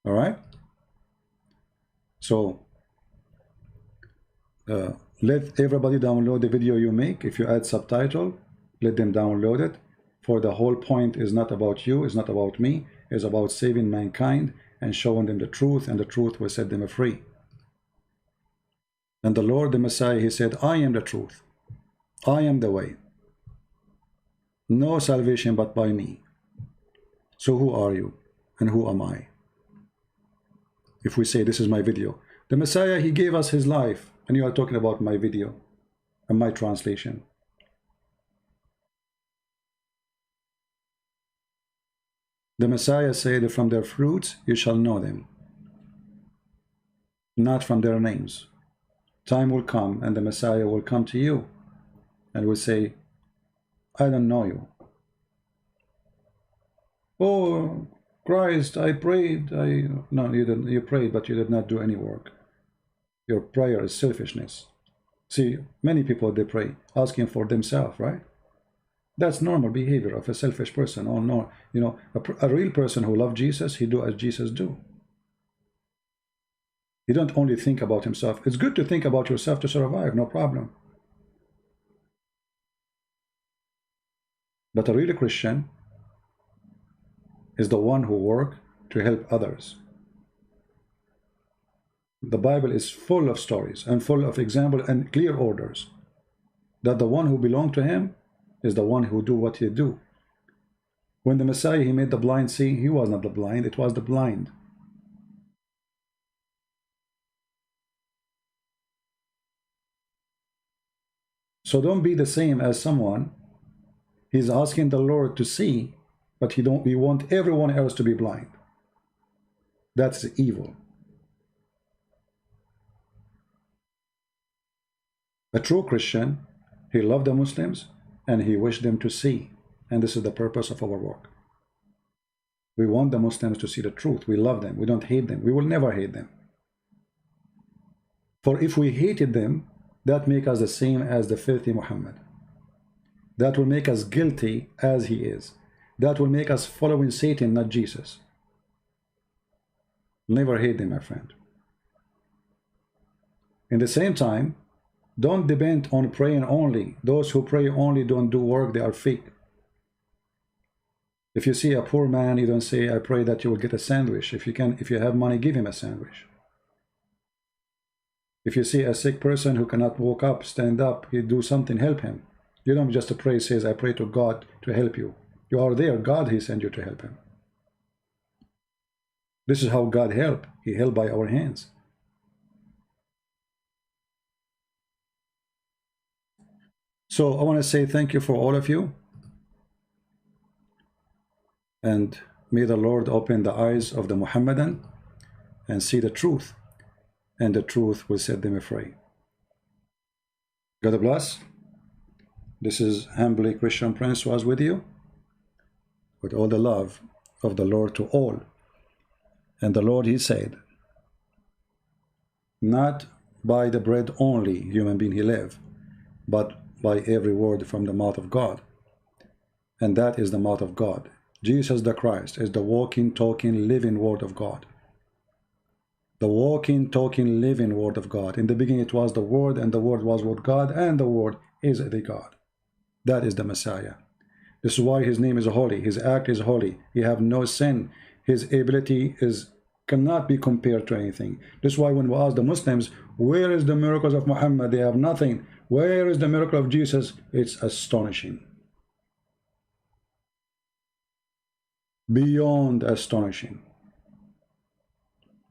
All right? So, let everybody download the video you make. If you add subtitle, let them download it. For the whole point is not about you, it's not about me, it's about saving mankind and showing them the truth, and the truth will set them free. And the Lord, the Messiah, he said, I am the truth. I am the way. No salvation but by me. So who are you and who am I? If we say this is my video, the Messiah, he gave us his life, and you are talking about my video and my translation. The Messiah said, from their fruits you shall know them, not from their names. Time will come and the Messiah will come to you and will say, I don't know you. Oh, Christ, I prayed. No, you didn't. You prayed, but you did not do any work. Your prayer is selfishness. See, many people, they pray asking for themselves, right? That's normal behavior of a selfish person. Oh no, a real person who loves Jesus, he do as Jesus do. He don't only think about himself. It's good to think about yourself to survive, no problem. But a real Christian is the one who works to help others. The Bible is full of stories and full of examples and clear orders that the one who belongs to him is the one who do what he do. When the Messiah, he made the blind see, he was not the blind, it was the blind. So don't be the same as someone. He's asking the Lord to see, but he want everyone else to be blind. That's evil. A true Christian, he loved the Muslims and he wished them to see. And this is the purpose of our work. We want the Muslims to see the truth. We love them. We don't hate them. We will never hate them. For if we hated them, that make us the same as the filthy Muhammad. That will make us guilty as he is. That will make us following Satan, not Jesus. Never hate them, my friend. In the same time, don't depend on praying only. Those who pray only don't do work, they are fake. If you see a poor man, you don't say, I pray that you will get a sandwich. If you have money, give him a sandwich. If you see a sick person who cannot walk up, stand up, you do something, help him. You don't just pray, says, I pray to God to help you. You are there, God, he sent you to help him. This is how God help. He helped by our hands. So I want to say thank you for all of you. And may the Lord open the eyes of the Muhammadan and see the truth. And the truth will set them free. God bless. This is humbly Christian Prince was with you. With all the love of the Lord to all. And the Lord, he said, not by the bread only, human being, he live, but by every word from the mouth of God. And that is the mouth of God. Jesus the Christ is the walking, talking, living word of God. The walking, talking, living word of God. In the beginning it was the Word, and the Word was with God, and the Word is the God. That is the Messiah. This is why his name is holy. His act is holy. He have no sin. His ability cannot be compared to anything. This is why when we ask the Muslims, where is the miracles of Muhammad? They have nothing. Where is the miracle of Jesus? It's astonishing. Beyond astonishing.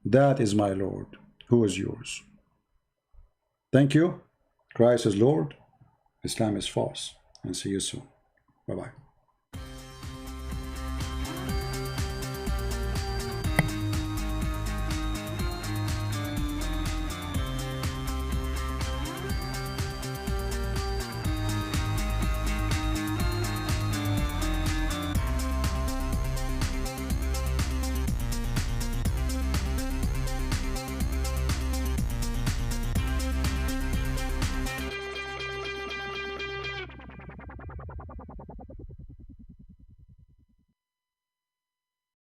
That is my Lord. Who is yours? Thank you. Christ is Lord. Islam is false. And see you soon. Bye-bye.